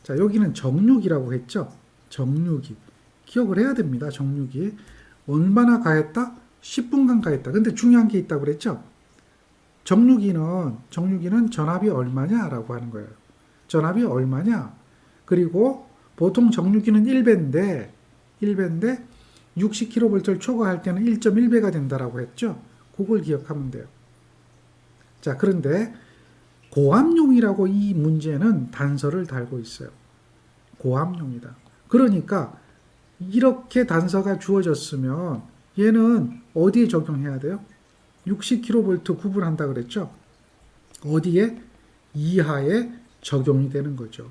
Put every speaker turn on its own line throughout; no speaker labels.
자, 여기는 정육이라고 했죠. 정육이. 기억을 해야 됩니다. 정육이. 얼마나 가했다? 10분간 가했다. 근데 중요한 게 있다고 그랬죠. 정육이는 전압이 얼마냐라고 하는 거예요. 전압이 얼마냐? 그리고 보통 정육이는 1배인데 60kV를 초과할 때는 1.1배가 된다라고 했죠. 그걸 기억하면 돼요. 자, 그런데 고압용이라고 이 문제는 단서를 달고 있어요. 고압용이다. 그러니까 이렇게 단서가 주어졌으면 얘는 어디에 적용해야 돼요? 60kV 구분한다 그랬죠? 어디에? 이하에 적용이 되는 거죠.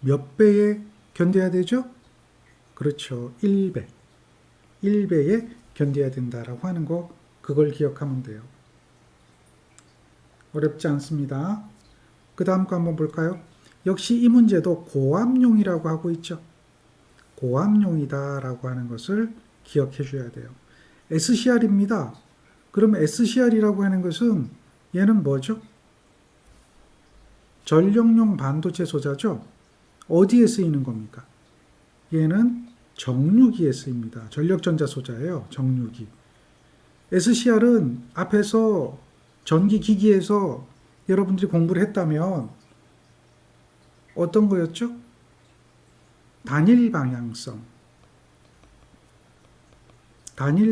몇 배에 견뎌야 되죠? 그렇죠. 1배. 1배에 견뎌야 된다라고 하는 거 그걸 기억하면 돼요. 어렵지 않습니다. 그 다음 거 한번 볼까요? 역시 이 문제도 고압용이라고 하고 있죠. 고압용이다라고 하는 것을 기억해 줘야 돼요. SCR입니다. 그럼 SCR이라고 하는 것은 얘는 뭐죠? 전력용 반도체 소자죠. 어디에 쓰이는 겁니까? 얘는 정유기에 쓰입니다. 전력전자 소자예요. 정유기. SCR은 앞에서 전기기기에서 여러분들이 공부를 했다면 어떤 거였죠? 단일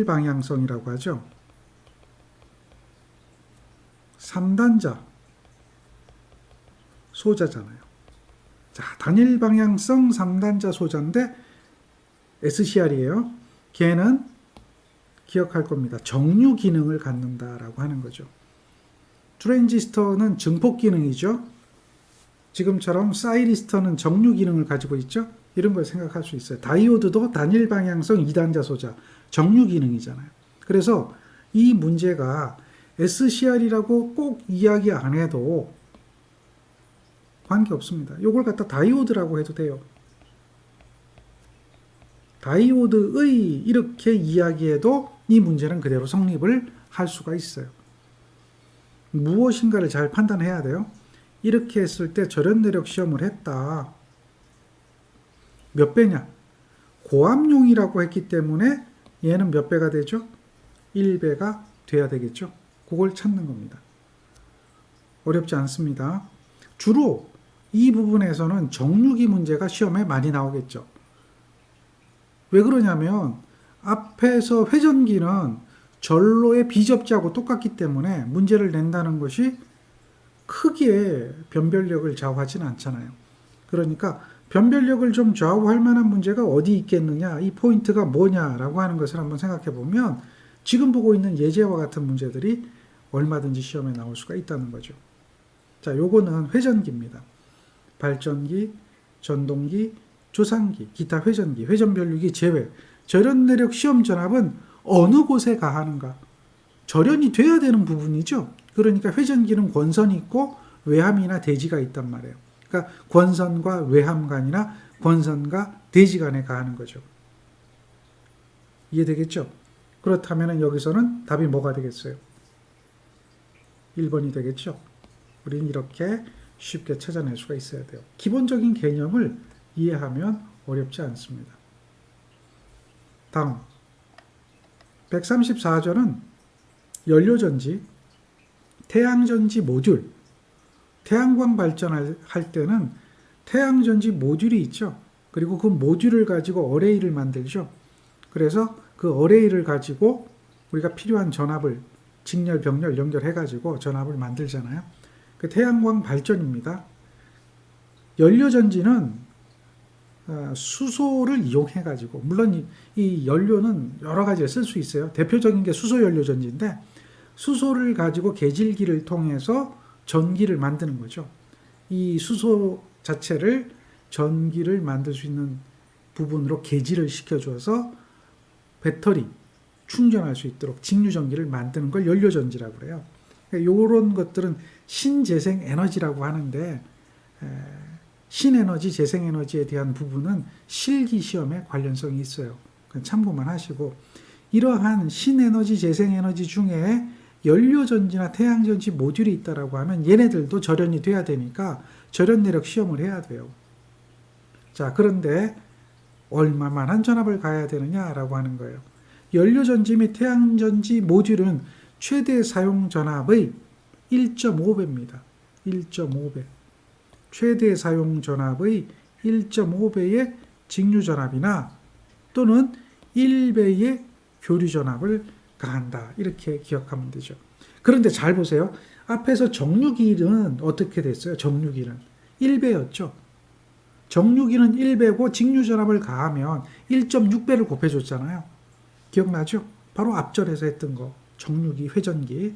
방향성이라고 하죠. 3단자 소자잖아요. 자, 단일 방향성 3단자 소자인데 SCR이에요. 걔는 기억할 겁니다. 정유 기능을 갖는다라고 하는 거죠. 트랜지스터는 증폭 기능이죠. 지금처럼 사이리스터는 정유 기능을 가지고 있죠. 이런 걸 생각할 수 있어요. 다이오드도 단일 방향성 2단자 소자, 정유 기능이잖아요. 그래서 이 문제가 SCR이라고 꼭 이야기 안 해도 관계없습니다. 이걸 갖다 다이오드라고 해도 돼요. 다이오드의 이렇게 이야기해도 이 문제는 그대로 성립을 할 수가 있어요. 무엇인가를 잘 판단해야 돼요. 이렇게 했을 때 절연 내력 시험을 했다. 몇 배냐? 고압용이라고 했기 때문에 얘는 몇 배가 되죠? 1배가 돼야 되겠죠? 그걸 찾는 겁니다. 어렵지 않습니다. 주로 이 부분에서는 정유기 문제가 시험에 많이 나오겠죠. 왜 그러냐면 앞에서 회전기는 전로의 비접지하고 똑같기 때문에 문제를 낸다는 것이 크게 변별력을 좌우하지는 않잖아요. 그러니까 변별력을 좀 좌우할 만한 문제가 어디 있겠느냐, 이 포인트가 뭐냐라고 하는 것을 한번 생각해 보면 지금 보고 있는 예제와 같은 문제들이 얼마든지 시험에 나올 수가 있다는 거죠. 자, 요거는 회전기입니다. 발전기, 전동기, 조상기, 기타 회전기, 회전변류기 제외. 절연 내력 시험 전압은 어느 곳에 가하는가? 절연이 돼야 되는 부분이죠. 그러니까 회전기는 권선이 있고 외함이나 대지가 있단 말이에요. 그러니까 권선과 외함간이나 권선과 대지 간에 가하는 거죠. 이해되겠죠? 그렇다면 여기서는 답이 뭐가 되겠어요? 1번이 되겠죠? 우리는 이렇게 쉽게 찾아낼 수가 있어야 돼요. 기본적인 개념을 이해하면 어렵지 않습니다. 다음 134조는 연료전지, 태양전지 모듈, 태양광 발전할 때는 태양전지 모듈이 있죠. 그리고 그 모듈을 가지고 어레이를 만들죠. 그래서 그 어레이를 가지고 우리가 필요한 전압을 직렬, 병렬 연결해가지고 전압을 만들잖아요. 그 태양광 발전입니다. 연료전지는 수소를 이용해가지고, 물론 이 연료는 여러 가지에 쓸 수 있어요. 대표적인 게 수소 연료전지인데, 수소를 가지고 계질기를 통해서 전기를 만드는 거죠. 이 수소 자체를 전기를 만들 수 있는 부분으로 계질을 시켜줘서 배터리 충전할 수 있도록 직류전기를 만드는 걸 연료전지라고 그래요. 이런 것들은 신재생 에너지라고 하는데, 신에너지, 재생에너지에 대한 부분은 실기 시험에 관련성이 있어요. 참고만 하시고, 이러한 신에너지, 재생에너지 중에 연료전지나 태양전지 모듈이 있다라고 하면 얘네들도 절연이 돼야 되니까 절연 내력 시험을 해야 돼요. 자, 그런데 얼마만한 전압을 가야 되느냐라고 하는 거예요. 연료전지 및 태양전지 모듈은 최대 사용 전압의 1.5배입니다. 1.5배. 최대 사용 전압의 1.5배의 직류 전압이나 또는 1배의 교류 전압을 가한다. 이렇게 기억하면 되죠. 그런데 잘 보세요. 앞에서 정류기는 어떻게 됐어요? 정류기는 1배였죠. 정류기는 1배고 직류 전압을 가하면 1.6배를 곱해줬잖아요. 기억나죠? 바로 앞절에서 했던 거. 정류기, 회전기.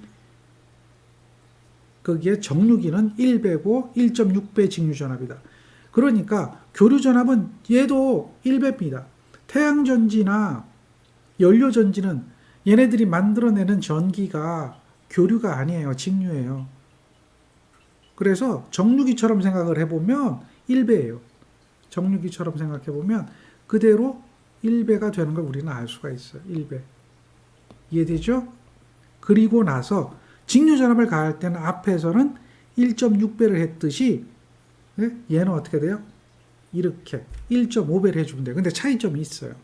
거기에 정류기는 1배고 1.6배 직류 전압이다. 그러니까 교류 전압은 얘도 1배입니다. 태양전지나 연료전지는 얘네들이 만들어내는 전기가 교류가 아니에요. 직류예요. 그래서 정류기처럼 생각을 해보면 1배예요. 정류기처럼 생각해보면 그대로 1배가 되는 걸 우리는 알 수가 있어요. 1배. 이해되죠? 그리고 나서 직류전압을 가할 때는 앞에서는 1.6배를 했듯이 얘는 어떻게 돼요? 이렇게 1.5배를 해주면 돼요. 근데 차이점이 있어요.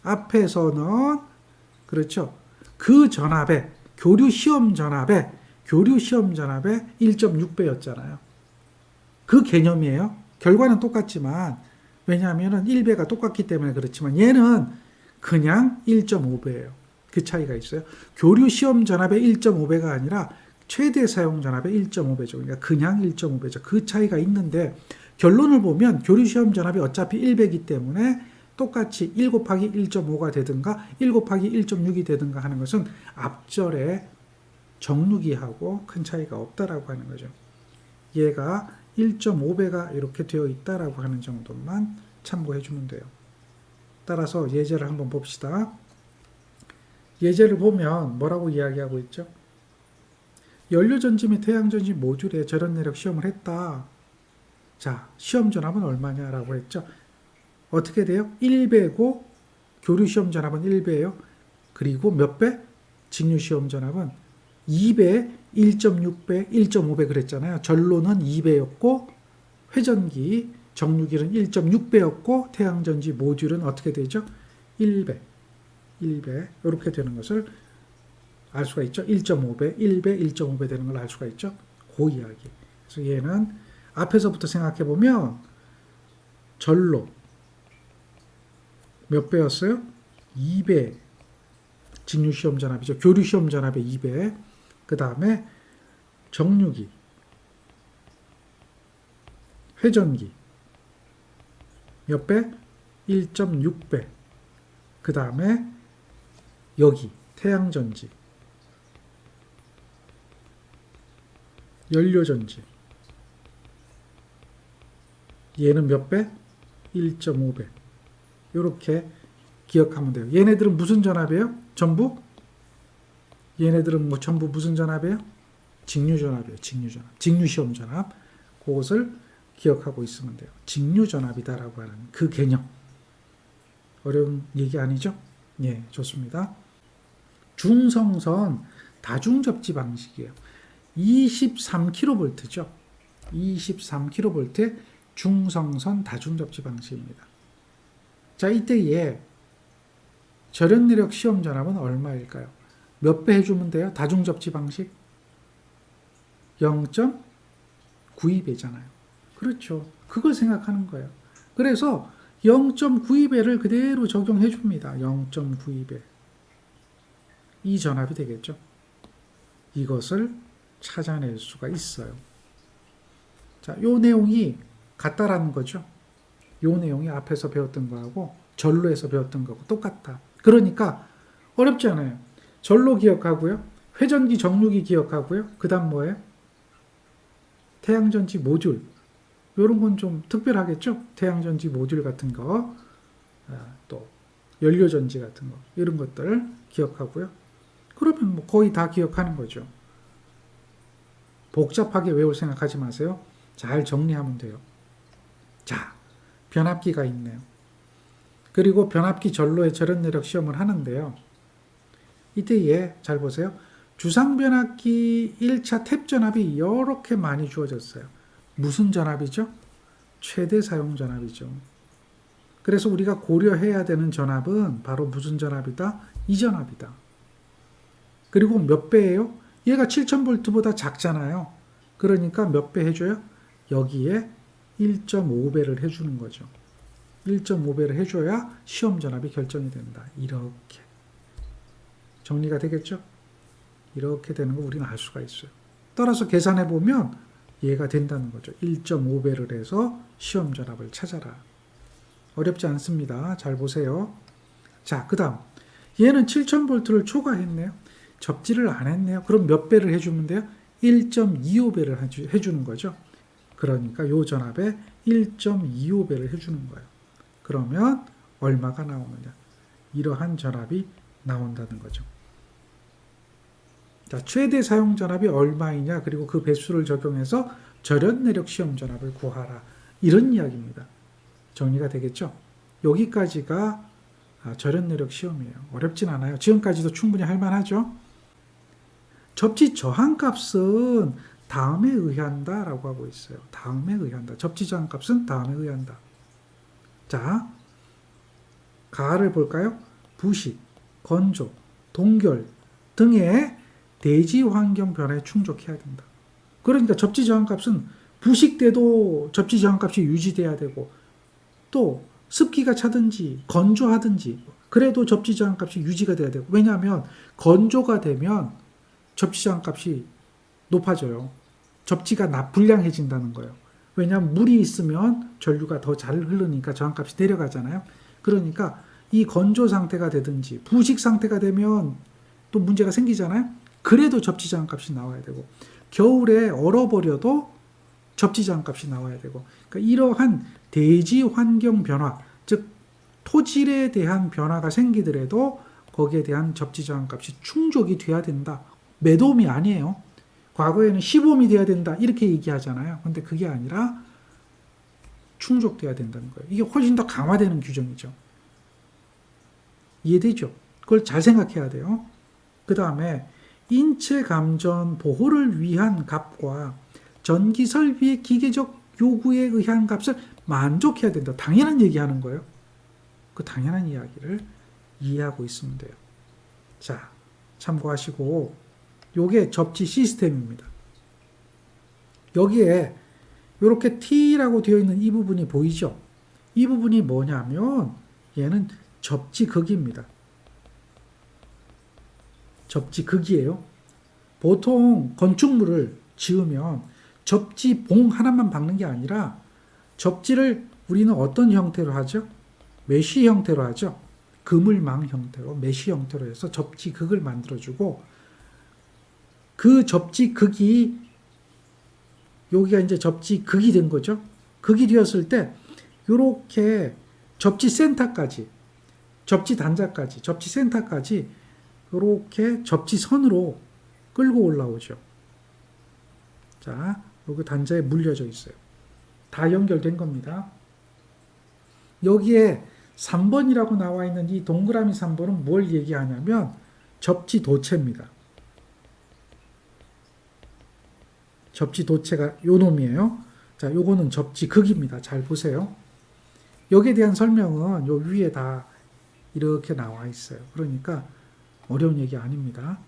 앞에서는 그렇죠. 그 전압에 교류 시험 전압에 1.6배였잖아요. 그 개념이에요. 결과는 똑같지만 왜냐하면 1배가 똑같기 때문에 그렇지만 얘는 그냥 1.5배예요. 그 차이가 있어요. 교류 시험 전압의 1.5배가 아니라 최대 사용 전압의 1.5배죠. 그러니까 그냥 1.5배죠. 그 차이가 있는데 결론을 보면 교류 시험 전압이 어차피 1배이기 때문에 똑같이 1 곱하기 1.5가 되든가 1 곱하기 1.6이 되든가 하는 것은 앞절에 정류기하고 큰 차이가 없다라고 하는 거죠. 얘가 1.5배가 이렇게 되어 있다라고 하는 정도만 참고해 주면 돼요. 따라서 예제를 한번 봅시다. 예제를 보면 뭐라고 이야기하고 있죠? 연료전지 및 태양전지 모듈에 절연 내력 시험을 했다. 자, 시험 전압은 얼마냐라고 했죠? 어떻게 돼요? 1배고 교류 시험 전압은 1배예요. 그리고 몇 배? 직류 시험 전압은 2배, 1.6배, 1.5배 그랬잖아요. 전로는 2배였고 회전기, 정류기는 1.6배였고 태양전지 모듈은 어떻게 되죠? 1배. 이렇게 되는 것을 알 수가 있죠. 1.5배, 1배, 1.5배 되는 걸 알 수가 있죠. 그 이야기. 그래서 얘는 앞에서부터 생각해 보면 전로 몇 배였어요? 2배. 직류 시험 전압이죠. 교류 시험 전압의 2배. 그 다음에 정류기, 회전기 몇 배? 1.6배. 그 다음에 여기 태양전지, 연료전지 얘는 몇 배? 1.5배. 이렇게 기억하면 돼요. 얘네들은 무슨 전압이에요? 전부? 얘네들은 전부 무슨 전압이에요? 직류전압이에요. 직류전압. 직류시험 전압. 그것을 기억하고 있으면 돼요. 직류전압이다라고 하는 그 개념. 어려운 얘기 아니죠? 예, 좋습니다. 중성선 다중접지 방식이에요. 23kV죠. 23kV의 중성선 다중접지 방식입니다. 자, 이때에 절연 내력 시험 전압은 얼마일까요? 몇 배 해주면 돼요? 다중접지 방식? 0.92배잖아요. 그렇죠. 그걸 생각하는 거예요. 그래서 0.92배를 그대로 적용해 줍니다. 0.92배. 이 전압이 되겠죠. 이것을 찾아낼 수가 있어요. 자, 요 내용이 같다라는 거죠. 요 내용이 앞에서 배웠던 거하고 전로에서 배웠던 거하고 똑같다. 그러니까 어렵지 않아요. 전로 기억하고요. 회전기, 정류기 기억하고요. 그 다음 뭐예요? 태양전지 모듈. 이런 건 좀 특별하겠죠? 태양전지 모듈 같은 거, 또 연료전지 같은 거, 이런 것들 기억하고요. 그러면 뭐 거의 다 기억하는 거죠. 복잡하게 외울 생각하지 마세요. 잘 정리하면 돼요. 자, 변압기가 있네요. 그리고 변압기 전로의 절연 내력 시험을 하는데요. 이때 잘 보세요. 주상 변압기 1차 탭 전압이 이렇게 많이 주어졌어요. 무슨 전압이죠? 최대 사용 전압이죠. 그래서 우리가 고려해야 되는 전압은 바로 무슨 전압이다? 이 전압이다. 그리고 몇 배예요? 얘가 7000V보다 작잖아요. 그러니까 몇 배 해줘요? 여기에 1.5배를 해주는 거죠. 1.5배를 해줘야 시험 전압이 결정이 된다. 이렇게. 정리가 되겠죠? 이렇게 되는 거 우리는 알 수가 있어요. 따라서 계산해 보면 얘가 된다는 거죠. 1.5배를 해서 시험 전압을 찾아라. 어렵지 않습니다. 잘 보세요. 자, 그 다음. 얘는 7000V를 초과했네요. 접지를 안 했네요. 그럼 몇 배를 해주면 돼요? 1.25배를 해주는 거죠. 그러니까 이 전압에 1.25배를 해주는 거예요. 그러면 얼마가 나오느냐? 이러한 전압이 나온다는 거죠. 자, 최대 사용 전압이 얼마이냐? 그리고 그 배수를 적용해서 절연 내력 시험 전압을 구하라. 이런 이야기입니다. 정리가 되겠죠? 여기까지가 절연 내력 시험이에요. 어렵진 않아요. 지금까지도 충분히 할 만하죠? 접지 저항값은 다음에 의한다 라고 하고 있어요. 다음에 의한다. 접지 저항값은 다음에 의한다. 자, 가를 볼까요? 부식, 건조, 동결 등의 대지 환경 변화에 충족해야 된다. 그러니까 접지 저항값은 부식 때도 접지 저항값이 유지돼야 되고 또 습기가 차든지 건조하든지 그래도 접지 저항값이 유지가 돼야 되고 왜냐하면 건조가 되면 접지 저항값이 높아져요. 접지가 불량해진다는 거예요. 왜냐하면 물이 있으면 전류가 더 잘 흐르니까 저항값이 내려가잖아요. 그러니까 이 건조 상태가 되든지 부식 상태가 되면 또 문제가 생기잖아요. 그래도 접지 저항값이 나와야 되고 겨울에 얼어버려도 접지 저항값이 나와야 되고 그러니까 이러한 대지 환경 변화 즉 토질에 대한 변화가 생기더라도 거기에 대한 접지 저항값이 충족이 돼야 된다. 매도음이 아니에요. 과거에는 15음이 돼야 된다 이렇게 얘기하잖아요. 근데 그게 아니라 충족돼야 된다는 거예요. 이게 훨씬 더 강화되는 규정이죠. 이해되죠? 그걸 잘 생각해야 돼요. 그 다음에 인체 감전 보호를 위한 값과 전기 설비의 기계적 요구에 의한 값을 만족해야 된다. 당연한 얘기하는 거예요. 그 당연한 이야기를 이해하고 있으면 돼요. 자, 참고하시고 요게 접지 시스템입니다. 여기에 이렇게 T라고 되어 있는 이 부분이 보이죠? 이 부분이 뭐냐면 얘는 접지극입니다. 접지극이에요. 보통 건축물을 지으면 접지봉 하나만 박는 게 아니라 접지를 우리는 어떤 형태로 하죠? 메쉬 형태로 하죠. 그물망 형태로 메쉬 형태로 해서 접지극을 만들어주고 그 접지극이 여기가 이제 접지극이 된 거죠. 극이 되었을 때 이렇게 접지 센터까지 접지 단자까지 접지 센터까지 이렇게 접지선으로 끌고 올라오죠. 자, 여기 단자에 물려져 있어요. 다 연결된 겁니다. 여기에 3번이라고 나와 있는 이 동그라미 3번은 뭘 얘기하냐면 접지 도체입니다. 접지 도체가 요 놈이에요. 자, 요거는 접지극입니다. 잘 보세요. 여기에 대한 설명은 요 위에 다 이렇게 나와 있어요. 그러니까 어려운 얘기 아닙니다.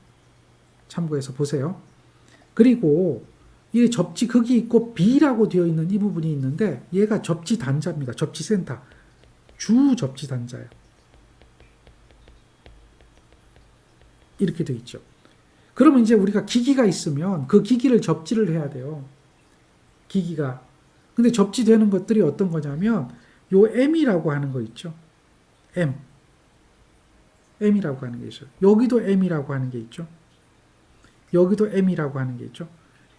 참고해서 보세요. 그리고 이 접지극이 있고 B라고 되어 있는 이 부분이 있는데 얘가 접지 단자입니다. 접지 센터. 주 접지 단자예요. 이렇게 되어 있죠. 그러면 이제 우리가 기기가 있으면 그 기기를 접지를 해야 돼요. 기기가. 근데 접지되는 것들이 어떤 거냐면 요 M이라고 하는 거 있죠. M이라고 하는 게 있어요. 여기도 M이라고 하는 게 있죠. 여기도 M이라고 하는 게 있죠.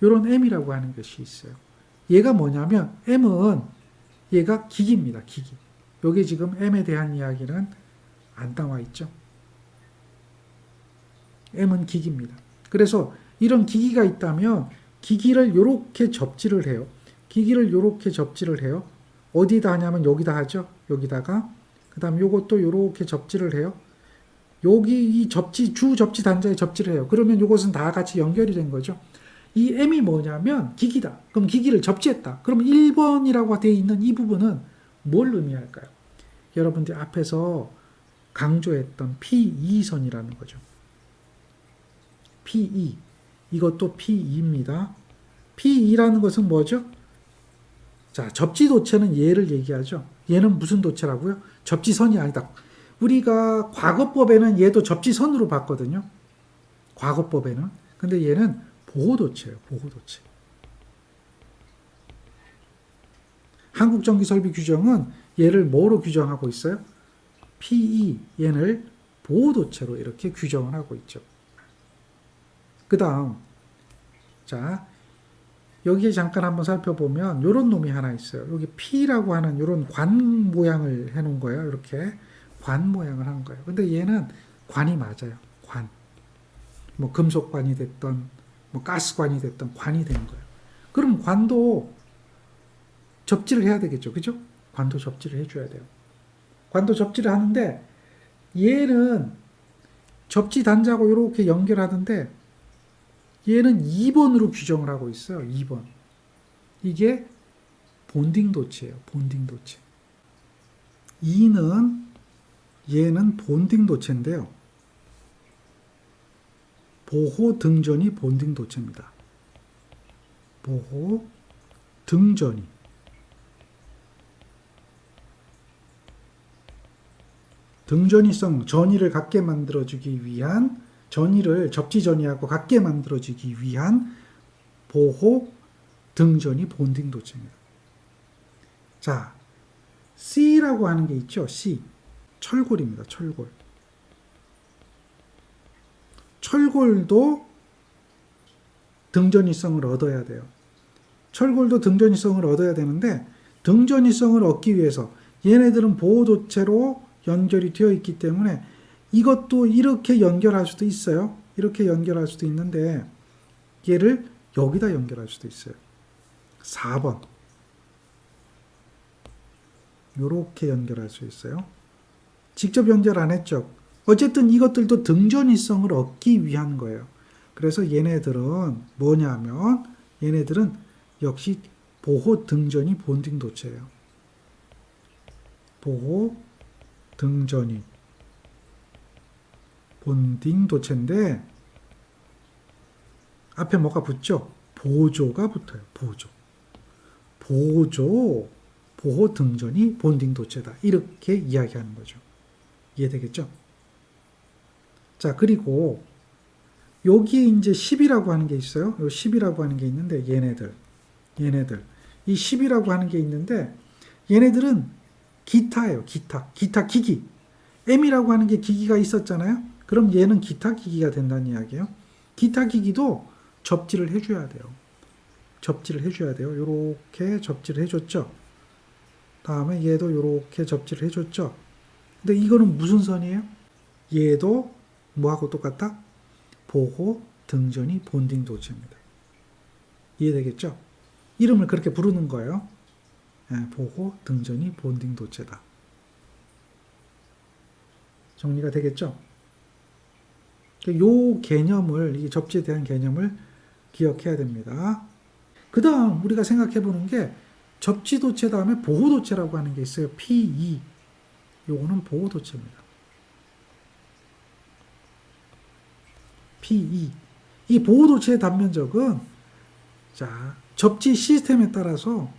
요런 M이라고 하는 것이 있어요. 얘가 뭐냐면 M은 얘가 기기입니다. 기기. 여기 지금 M에 대한 이야기는 안 나와 있죠. M은 기기입니다. 그래서 이런 기기가 있다면 기기를 요렇게 접지를 해요. 기기를 요렇게 접지를 해요. 어디다 하냐면 여기다 하죠. 여기다가. 그 다음 요것도 요렇게 접지를 해요. 여기 이 접지, 주 접지 단자에 접지를 해요. 그러면 요것은 다 같이 연결이 된 거죠. 이 M이 뭐냐면 기기다. 그럼 기기를 접지했다. 그럼 1번이라고 되어 있는 이 부분은 뭘 의미할까요? 여러분들이 앞에서 강조했던 P2선이라는 거죠. P2. 이것도 P2입니다. P2라는 것은 뭐죠? 자, 접지도체는 얘를 얘기하죠. 얘는 무슨 도체라고요? 접지선이 아니다. 우리가 과거법에는 얘도 접지선으로 봤거든요. 과거법에는. 근데 얘는 보호도체예요. 보호도체. 한국전기설비 규정은 얘를 뭐로 규정하고 있어요? PE, 얘를 보호도체로 이렇게 규정을 하고 있죠. 그 다음, 자, 여기에 잠깐 한번 살펴보면 이런 놈이 하나 있어요. 여기 P라고 하는 이런 관 모양을 해놓은 거예요. 이렇게 관 모양을 한 거예요. 근데 얘는 관이 맞아요. 관. 뭐 금속관이 됐던 뭐 가스관이 됐던 관이 된 거예요. 그럼 관도 접지를 해야 되겠죠. 그죠? 관도 접지를 해줘야 돼요. 관도 접지를 하는데 얘는 접지 단자고 이렇게 연결하는데 얘는 2번으로 규정을 하고 있어요. 2번. 이게 본딩 도체예요. 본딩 도체. 얘는 본딩 도체인데요. 보호 등전이 본딩 도체입니다. 보호 등전이. 등전이성, 전이를 갖게 만들어주기 위한, 전이를 접지 전이하고 같게 만들어주기 위한 보호 등전이 본딩 도체입니다. 자, C라고 하는 게 있죠. C. 철골입니다. 철골. 철골도 등전이성을 얻어야 돼요. 철골도 등전이성을 얻어야 되는데 등전이성을 얻기 위해서 얘네들은 보호도체로 연결이 되어 있기 때문에 이것도 이렇게 연결할 수도 있어요. 이렇게 연결할 수도 있는데 얘를 여기다 연결할 수도 있어요. 4번. 이렇게 연결할 수 있어요. 직접 연결 안 했죠. 어쨌든 이것들도 등전이성을 얻기 위한 거예요. 그래서 얘네들은 뭐냐면 얘네들은 역시 보호 등전이 본딩 도체예요. 보호 등전이 본딩 도체인데 앞에 뭐가 붙죠? 보조가 붙어요. 보조. 보호 등전이 본딩 도체다. 이렇게 이야기하는 거죠. 이해되겠죠? 자, 그리고 여기에 이제 10이라고 하는 게 있어요. 요 10이라고 하는 게 있는데 얘네들. 이 10이라고 하는 게 있는데 얘네들은 기타예요. 기타 기기. M이라고 하는 게 기기가 있었잖아요. 그럼 얘는 기타 기기가 된다는 이야기예요. 기타 기기도 접지를 해줘야 돼요. 요렇게 접지를 해줬죠. 다음에 얘도 요렇게 접지를 해줬죠. 근데 이거는 무슨 선이에요? 얘도 뭐하고 똑같다? 보호 등전이 본딩 도체입니다. 이해되겠죠? 이름을 그렇게 부르는 거예요. 보호 등전이 본딩 도체다. 정리가 되겠죠? 요 개념을, 이 접지에 대한 개념을 기억해야 됩니다. 그 다음 우리가 생각해 보는 게 접지도체 다음에 보호도체라고 하는 게 있어요. P2. 요거는 보호도체입니다. P2. 이 보호도체의 단면적은 자, 접지 시스템에 따라서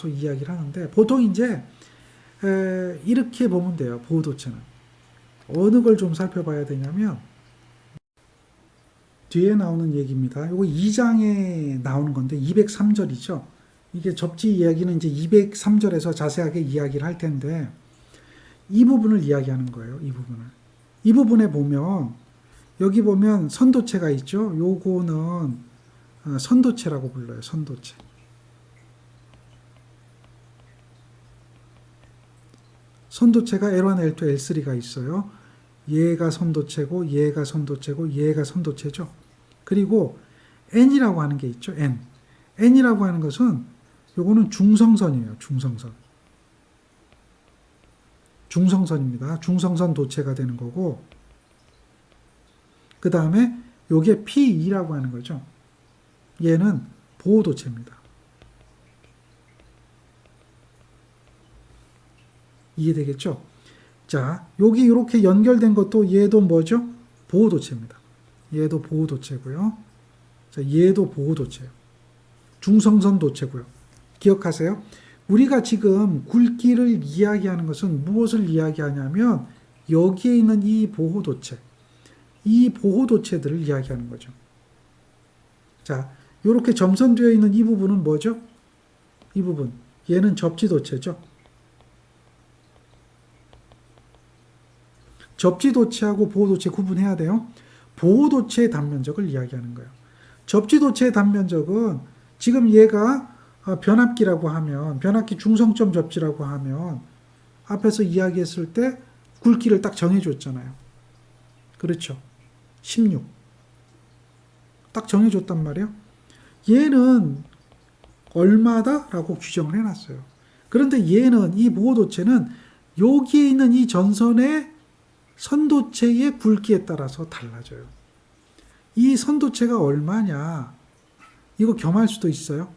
이야기를 하는데 보통 이제 이렇게 보면 돼요. 보호도체는. 어느 걸 좀 살펴봐야 되냐면 뒤에 나오는 얘기입니다. 요거 2장에 나오는 건데 203절이죠. 이게 접지 이야기는 이제 203절에서 자세하게 이야기를 할 텐데 이 부분을 이야기하는 거예요. 이 부분에 보면 여기 보면 선도체가 있죠. 요거는 선도체라고 불러요. 선도체. 선도체가 L1, L2, L3가 있어요. 얘가 선도체고 얘가 선도체고 얘가 선도체죠. 그리고 N이라고 하는 게 있죠. N이라고 하는 것은 요거는 중성선이에요. 중성선입니다. 중성선 도체가 되는 거고 그 다음에 요게 P2라고 하는 거죠. 얘는 보호도체입니다. 이해되겠죠? 자, 여기 이렇게 연결된 것도 얘도 뭐죠? 보호도체입니다. 얘도 보호도체고요. 자, 얘도 보호도체예요. 중성선 도체고요. 기억하세요? 우리가 지금 굵기를 이야기하는 것은 무엇을 이야기하냐면 여기에 있는 이 보호도체, 이 보호도체들을 이야기하는 거죠. 자, 이렇게 점선되어 있는 이 부분은 뭐죠? 이 부분, 얘는 접지도체죠. 접지도체하고 보호도체 구분해야 돼요. 보호도체의 단면적을 이야기하는 거예요. 접지도체의 단면적은 지금 얘가 변압기라고 하면, 변압기 중성점 접지라고 하면 앞에서 이야기했을 때 굵기를 딱 정해줬잖아요. 그렇죠. 16. 딱 정해줬단 말이에요. 얘는 얼마다? 라고 규정을 해놨어요. 그런데 얘는, 이 보호도체는 여기에 있는 이 전선의 선도체의 굵기에 따라서 달라져요. 이 선도체가 얼마냐? 이거 겸할 수도 있어요.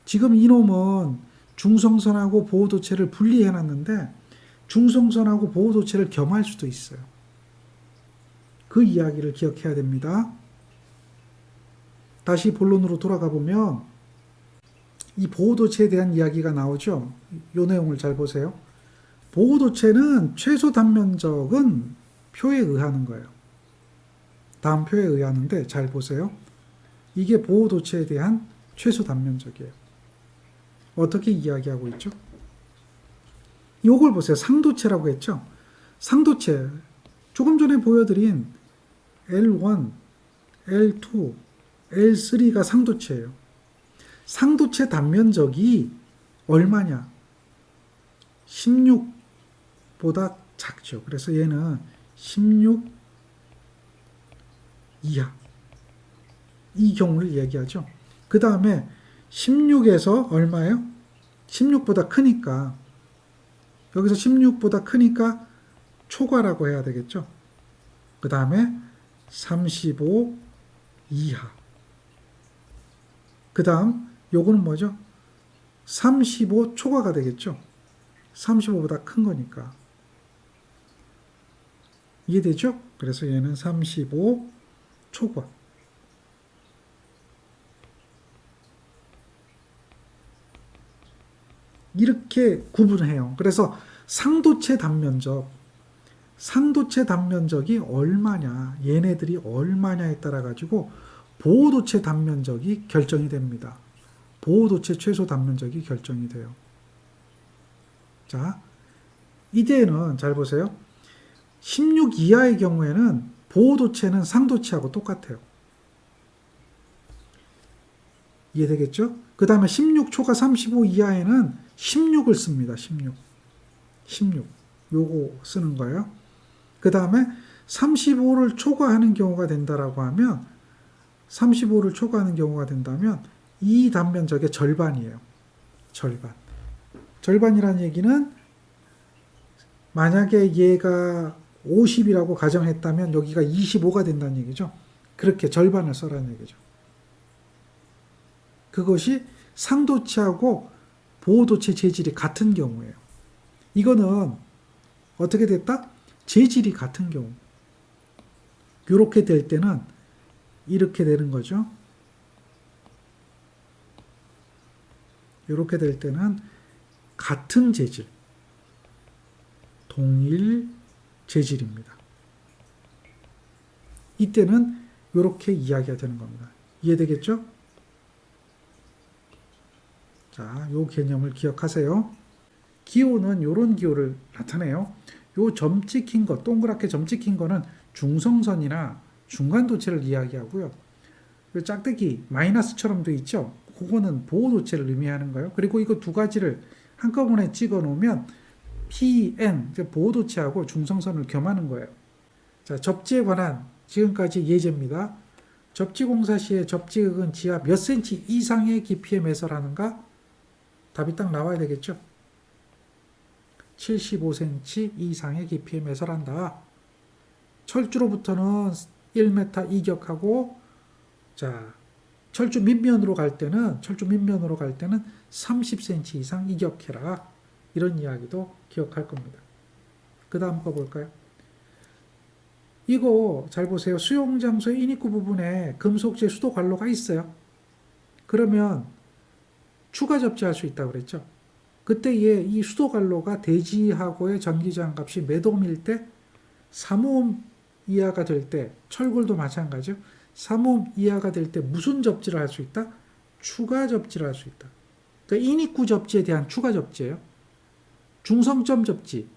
지금 이놈은 중성선하고 보호도체를 분리해놨는데 중성선하고 보호도체를 겸할 수도 있어요. 그 이야기를 기억해야 됩니다. 다시 본론으로 돌아가 보면 이 보호도체에 대한 이야기가 나오죠. 이 내용을 잘 보세요. 보호도체는 최소 단면적은 표에 의하는 거예요. 다음 표에 의하는데 잘 보세요. 이게 보호도체에 대한 최소 단면적이에요. 어떻게 이야기하고 있죠? 요걸 보세요. 상도체라고 했죠? 상도체. 조금 전에 보여드린 L1, L2, L3가 상도체예요. 상도체 단면적이 얼마냐? 16보다 작죠. 그래서 얘는 16 이하. 이 경우를 얘기하죠. 그 다음에 16에서 얼마예요? 16보다 크니까 여기서 16보다 크니까 초과라고 해야 되겠죠. 그 다음에 35 이하. 그 다음 요거는 뭐죠? 35 초과가 되겠죠. 35보다 큰 거니까. 이해되죠? 그래서 얘는 35 초과. 이렇게 구분해요. 그래서 상도체 단면적이 얼마냐, 얘네들이 얼마냐에 따라 가지고 보호도체 단면적이 결정이 됩니다. 보호도체 최소 단면적이 결정이 돼요. 자, 이때는 잘 보세요. 16 이하의 경우에는 보호도체는 상도체하고 똑같아요. 이해되겠죠? 그 다음에 16 초과 35 이하에는 16을 씁니다. 16. 요거 쓰는 거예요. 그 다음에 35를 초과하는 경우가 된다라고 하면 35를 초과하는 경우가 된다면 이 단면적의 절반이에요. 절반이라는 얘기는 만약에 얘가 50이라고 가정했다면 여기가 25가 된다는 얘기죠. 그렇게 절반을 써라는 얘기죠. 그것이 상도체하고 보호도체 재질이 같은 경우예요. 이거는 어떻게 됐다? 재질이 같은 경우. 이렇게 될 때는 이렇게 되는 거죠. 이렇게 될 때는 같은 재질, 동일 재질입니다. 이때는 이렇게 이야기가 되는 겁니다. 이해되겠죠? 자, 요 개념을 기억하세요. 기호는 이런 기호를 나타내요. 요 점 찍힌 거, 동그랗게 점 찍힌 거는 중성선이나 중간도체를 이야기하고요. 요 짝대기 마이너스처럼 돼 있죠. 그거는 보호도체를 의미하는 거예요. 그리고 이거 두 가지를 한꺼번에 찍어 놓으면 PN, 보호도체하고 중성선을 겸하는 거예요. 자, 접지에 관한 지금까지 예제입니다. 접지공사 시에 접지극은 지하 몇 cm 이상의 깊이에 매설하는가? 답이 딱 나와야 되겠죠. 75cm 이상의 깊이에 매설한다. 철주로부터는 1m 이격하고 자 철조 밑면으로 갈 때는 30cm 이상 이격해라. 이런 이야기도 기억할 겁니다. 그 다음 거 볼까요? 이거 잘 보세요. 수용장소의 인입구 부분에 금속재 수도 관로가 있어요. 그러면 추가 접지할 수 있다고 그랬죠. 그때에 이 수도 관로가 대지하고의 전기저항 값이 몇 옴일 때 3옴 이하가 될 때, 철골도 마찬가지죠. 3옴 이하가 될 때 무슨 접지를 할 수 있다? 추가 접지를 할 수 있다. 그러니까 인입구 접지에 대한 추가 접지예요. 중성점 접지.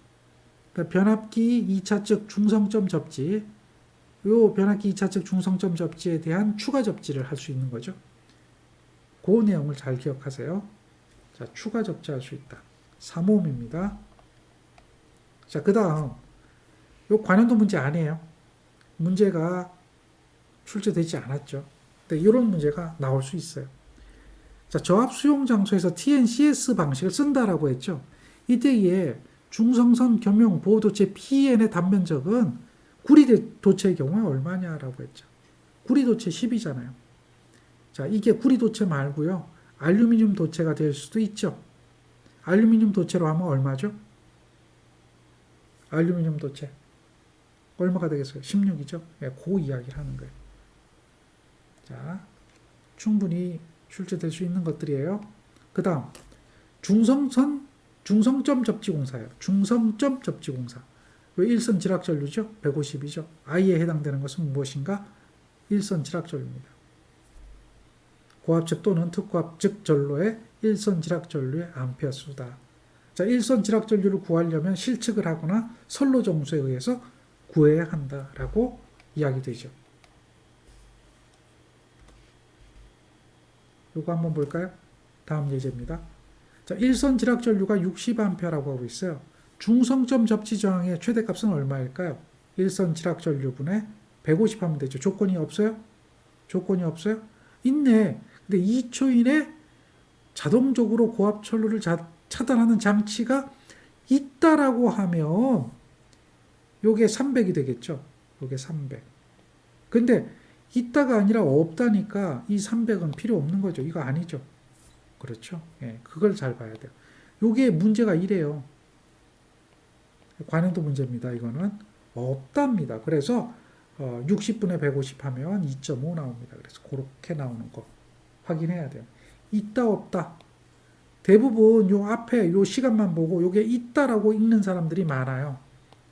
그러니까 변압기 2차측 중성점 접지. 요 변압기 2차측 중성점 접지에 대한 추가 접지를 할 수 있는 거죠. 그 내용을 잘 기억하세요. 자, 추가 접지할 수 있다. 3옴입니다. 자, 그 다음 요 관연도 문제 아니에요. 문제가 출제되지 않았죠. 근데 이런 문제가 나올 수 있어요. 자, 저압 수용 장소에서 TNCS 방식을 쓴다라고 했죠. 이때에 중성선 겸용 보호도체 PN의 단면적은 구리도체의 경우에 얼마냐라고 했죠. 구리도체 10이잖아요. 자, 이게 구리도체 말고요. 알루미늄 도체가 될 수도 있죠. 알루미늄 도체로 하면 얼마죠? 알루미늄 도체. 얼마가 되겠어요? 16이죠. 네, 그 이야기를 하는 거예요. 자, 충분히 출제될 수 있는 것들이에요. 그 다음, 중성점 접지공사예요. 중성점 접지공사. 왜 일선 지락전류죠? 150이죠. I에 해당되는 것은 무엇인가? 일선 지락전류입니다. 고압측 또는 특고압측 전로의 일선 지락전류의 암페어 수다. 자, 일선 지락전류를 구하려면 실측을 하거나 선로 정수에 의해서 구해야 한다라고 이야기되죠. 요거 한번 볼까요? 다음 예제입니다. 자, 일선 지락전류가 60A라고 하고 있어요. 중성점 접지 저항의 최대값은 얼마일까요? 일선 지락전류분의 150 하면 되죠. 조건이 없어요? 조건이 없어요? 있네. 근데 2초 이내 자동적으로 고압철로를 차단하는 장치가 있다라고 하면 요게 300이 되겠죠. 요게 300. 근데 있다가 아니라 없다니까 이 300은 필요 없는 거죠. 이거 아니죠. 그렇죠. 예, 그걸 잘 봐야 돼요. 요게 문제가 이래요. 관행도 문제입니다. 이거는 없답니다. 그래서 60분의 150 하면 2.5 나옵니다. 그래서 그렇게 나오는 거 확인해야 돼요. 있다 없다. 대부분 요 앞에 요 시간만 보고 요게 있다라고 읽는 사람들이 많아요.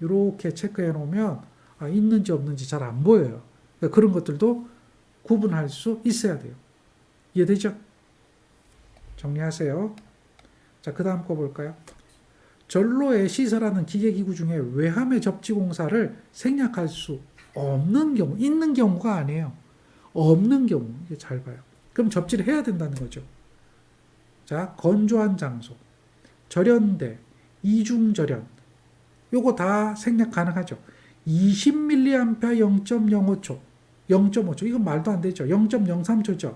이렇게 체크해 놓으면 있는지 없는지 잘 안 보여요. 그러니까 그런 것들도 구분할 수 있어야 돼요. 이해되죠? 정리하세요. 자, 그 다음 거 볼까요? 전로에 시설하는 기계기구 중에 외함의 접지공사를 생략할 수 없는 경우, 있는 경우가 아니에요. 없는 경우, 이게 잘 봐요. 그럼 접지를 해야 된다는 거죠. 자, 건조한 장소, 절연대, 이중절연, 요거 다 생략 가능하죠. 20mA 0.05초, 0.5초, 이건 말도 안 되죠. 0.03초죠.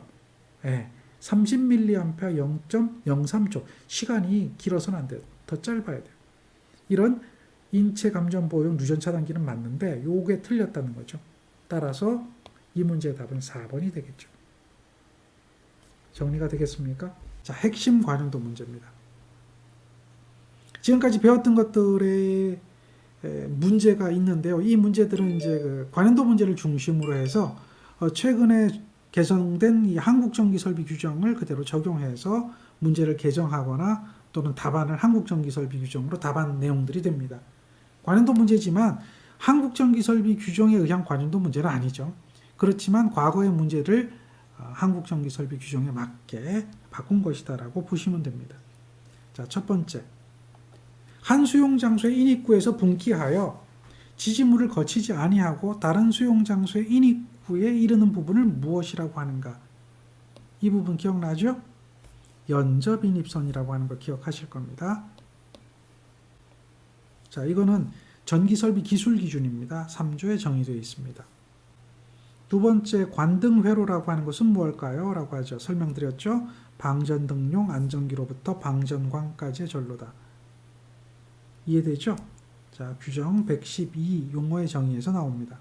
예, 30mA 0.03초. 시간이 길어서는 안 돼요. 더 짧아야 돼요. 이런 인체 감전 보호용 누전 차단기는 맞는데 요게 틀렸다는 거죠. 따라서 이 문제의 답은 4번이 되겠죠. 정리가 되겠습니까? 자, 핵심 관용도 문제입니다. 지금까지 배웠던 것들의 문제가 있는데요. 이 문제들은 이제 그 관연도 문제를 중심으로 해서 최근에 개정된 이 한국전기설비 규정을 그대로 적용해서 문제를 개정하거나 또는 답안을 한국전기설비 규정으로 답안 내용들이 됩니다. 관연도 문제지만 한국전기설비 규정에 의한 관연도 문제는 아니죠. 그렇지만 과거의 문제를 한국전기설비 규정에 맞게 바꾼 것이다라고 보시면 됩니다. 자, 첫 번째. 한 수용장소의 인입구에서 분기하여 지지물을 거치지 아니하고 다른 수용장소의 인입구에 이르는 부분을 무엇이라고 하는가? 이 부분 기억나죠? 연접인입선이라고 하는 거 기억하실 겁니다. 자, 이거는 전기설비 기술 기준입니다. 3조에 정의되어 있습니다. 두 번째, 관등회로라고 하는 것은 무엇일까요? 라고 하죠. 설명드렸죠? 방전등용 안전기로부터 방전광까지의 전로다. 이해되죠? 자, 규정 112 용어의 정의에서 나옵니다.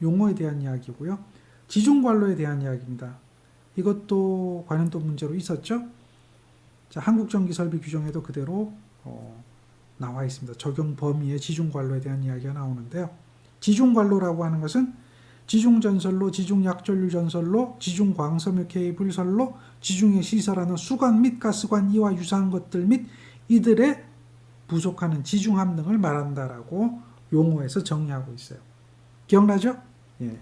용어에 대한 이야기고요. 지중관로에 대한 이야기입니다. 이것도 관련도 문제로 있었죠. 자, 한국전기설비 규정에도 그대로 나와 있습니다. 적용 범위의 지중관로에 대한 이야기가 나오는데요. 지중관로라고 하는 것은 지중전선로, 지중약전류전선로, 지중광섬유 케이블선로, 지중에 시설하는 수관 및 가스관 이와 유사한 것들 및 이들의 부속하는 지중함 등을 말한다라고 용어에서 정의하고 있어요. 기억나죠? 예.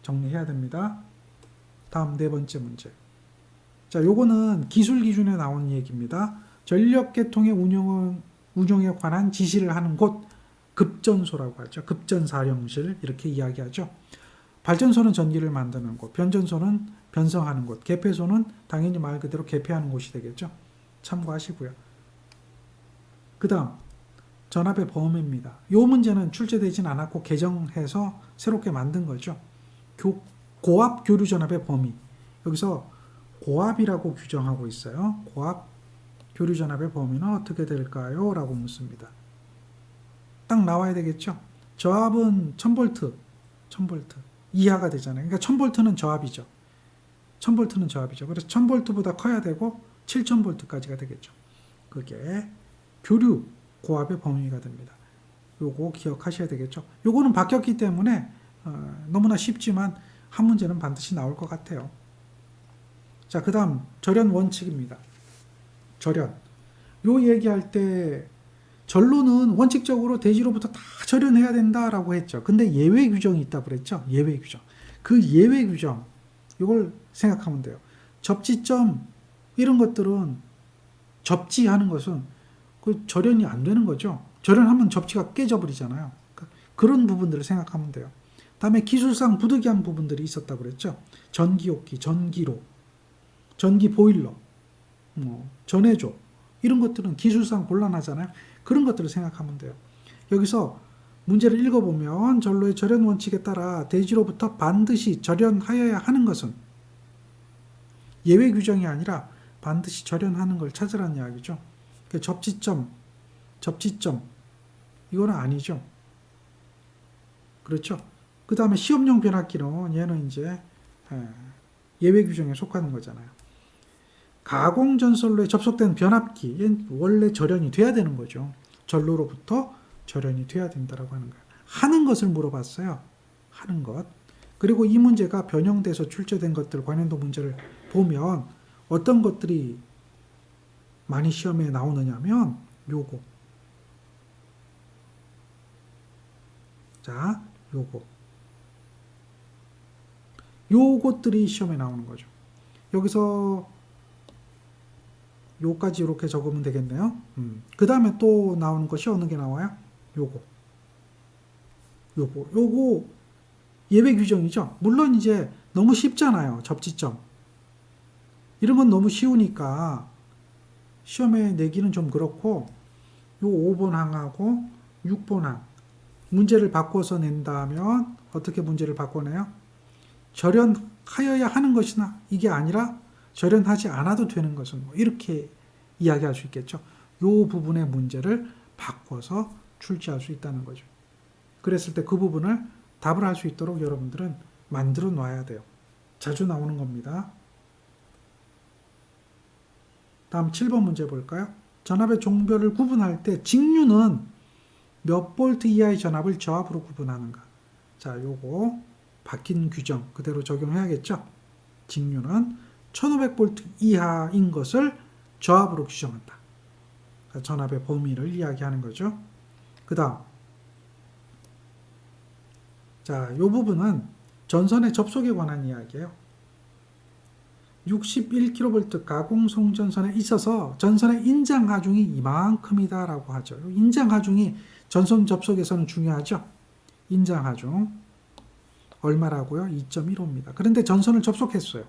정리해야 됩니다. 다음 네 번째 문제. 자, 요거는 기술 기준에 나온 얘기입니다. 전력계통의 운영에 관한 지시를 하는 곳, 급전소라고 하죠. 급전사령실 이렇게 이야기하죠. 발전소는 전기를 만드는 곳, 변전소는 변성하는 곳, 개폐소는 당연히 말 그대로 개폐하는 곳이 되겠죠. 참고하시고요. 그 다음 전압의 범위입니다. 이 문제는 출제되진 않았고 개정해서 새롭게 만든 거죠. 고압 교류 전압의 범위. 여기서 고압이라고 규정하고 있어요. 고압 교류 전압의 범위는 어떻게 될까요? 라고 묻습니다. 딱 나와야 되겠죠. 저압은 1000V 이하가 되잖아요. 그러니까 1000V는 저압이죠. 1000V는 저압이죠. 그래서 1000V보다 커야 되고 7000V까지가 되겠죠. 그게 교류 고압의 범위가 됩니다. 요거 기억하셔야 되겠죠. 요거는 바뀌었기 때문에 너무나 쉽지만 한 문제는 반드시 나올 것 같아요. 자, 그 다음 절연 원칙입니다. 절연. 요 얘기할 때 전로는 원칙적으로 대지로부터 다 절연해야 된다라고 했죠. 근데 예외 규정이 있다고 그랬죠. 예외 규정. 그 예외 규정 이걸 생각하면 돼요. 접지점 이런 것들은 접지하는 것은 그 절연이 안 되는 거죠. 절연하면 접지가 깨져버리잖아요. 그런 부분들을 생각하면 돼요. 다음에 기술상 부득이한 부분들이 있었다고 그랬죠. 전기욕기, 전기로, 전기 보일러, 전해조 이런 것들은 기술상 곤란하잖아요. 그런 것들을 생각하면 돼요. 여기서 문제를 읽어보면 전로의 절연 원칙에 따라 대지로부터 반드시 절연하여야 하는 것은 예외 규정이 아니라 반드시 절연하는 걸 찾으라는 이야기죠. 접지점 이거는 아니죠. 그렇죠. 그 다음에 시험용 변압기는 얘는 이제 예외 규정에 속하는 거잖아요. 가공전선로에 접속된 변압기 얘는 원래 절연이 돼야 되는 거죠. 전로로부터 절연이 돼야 된다라고 하는 거예요. 하는 것을 물어봤어요. 하는 것. 그리고 이 문제가 변형돼서 출제된 것들 관련도 문제를 보면 어떤 것들이 많이 시험에 나오느냐면 요거. 자, 요것들이 시험에 나오는 거죠. 여기서 요까지 이렇게 적으면 되겠네요. 그 다음에 또 나오는 것이 어느 게 나와요? 요거 예외 규정이죠. 물론 이제 너무 쉽잖아요. 접지점. 이런 건 너무 쉬우니까 시험에 내기는 좀 그렇고 요 5번 항하고 6번 항 문제를 바꿔서 낸다면 어떻게 문제를 바꿔내요? 절연하여야 하는 것이나 이게 아니라 절연하지 않아도 되는 것은 이렇게 이야기할 수 있겠죠. 요 부분의 문제를 바꿔서 출제할 수 있다는 거죠. 그랬을 때 그 부분을 답을 할 수 있도록 여러분들은 만들어 놔야 돼요. 자주 나오는 겁니다. 다음 7번 문제 볼까요? 전압의 종별을 구분할 때 직류는 몇 볼트 이하의 전압을 저압으로 구분하는가? 자, 요거 바뀐 규정 그대로 적용해야겠죠. 직류는 1500볼트 이하인 것을 저압으로 규정한다. 전압의 범위를 이야기하는 거죠. 그 다음 자, 요 부분은 전선의 접속에 관한 이야기예요. 61kV 가공 송전선에 있어서 전선의 인장 하중이 이만큼이다 라고 하죠. 인장 하중이 전선 접속에서는 중요하죠. 인장 하중 얼마라고요? 2.15입니다. 그런데 전선을 접속했어요.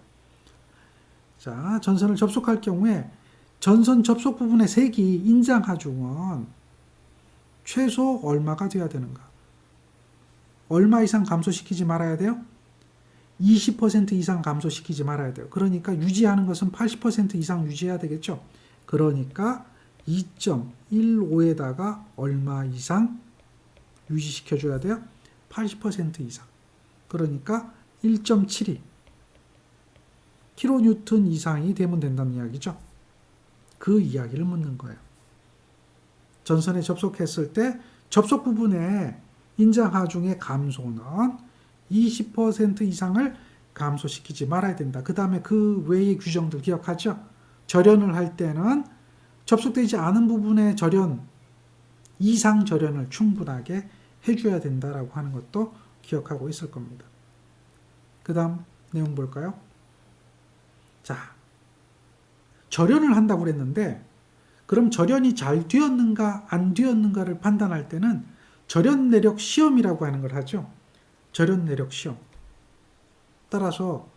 자, 전선을 접속할 경우에 전선 접속 부분의 세기 인장 하중은 최소 얼마가 돼야 되는가? 얼마 이상 감소시키지 말아야 돼요? 20% 이상 감소시키지 말아야 돼요. 그러니까 유지하는 것은 80% 이상 유지해야 되겠죠. 그러니까 2.15에다가 얼마 이상 유지시켜줘야 돼요? 80% 이상. 그러니까 1.72 킬로뉴턴 이상이 되면 된다는 이야기죠. 그 이야기를 묻는 거예요. 전선에 접속했을 때 접속 부분에 인장하중의 감소는 20% 이상을 감소시키지 말아야 된다. 그 다음에 그 외의 규정들 기억하죠? 절연을 할 때는 접속되지 않은 부분의 절연, 이상 절연을 충분하게 해줘야 된다라고 하는 것도 기억하고 있을 겁니다. 그 다음 내용 볼까요? 자, 절연을 한다고 그랬는데 그럼 절연이 잘 되었는가 안 되었는가를 판단할 때는 절연 내력 시험이라고 하는 걸 하죠. 절연 내력 시험. 따라서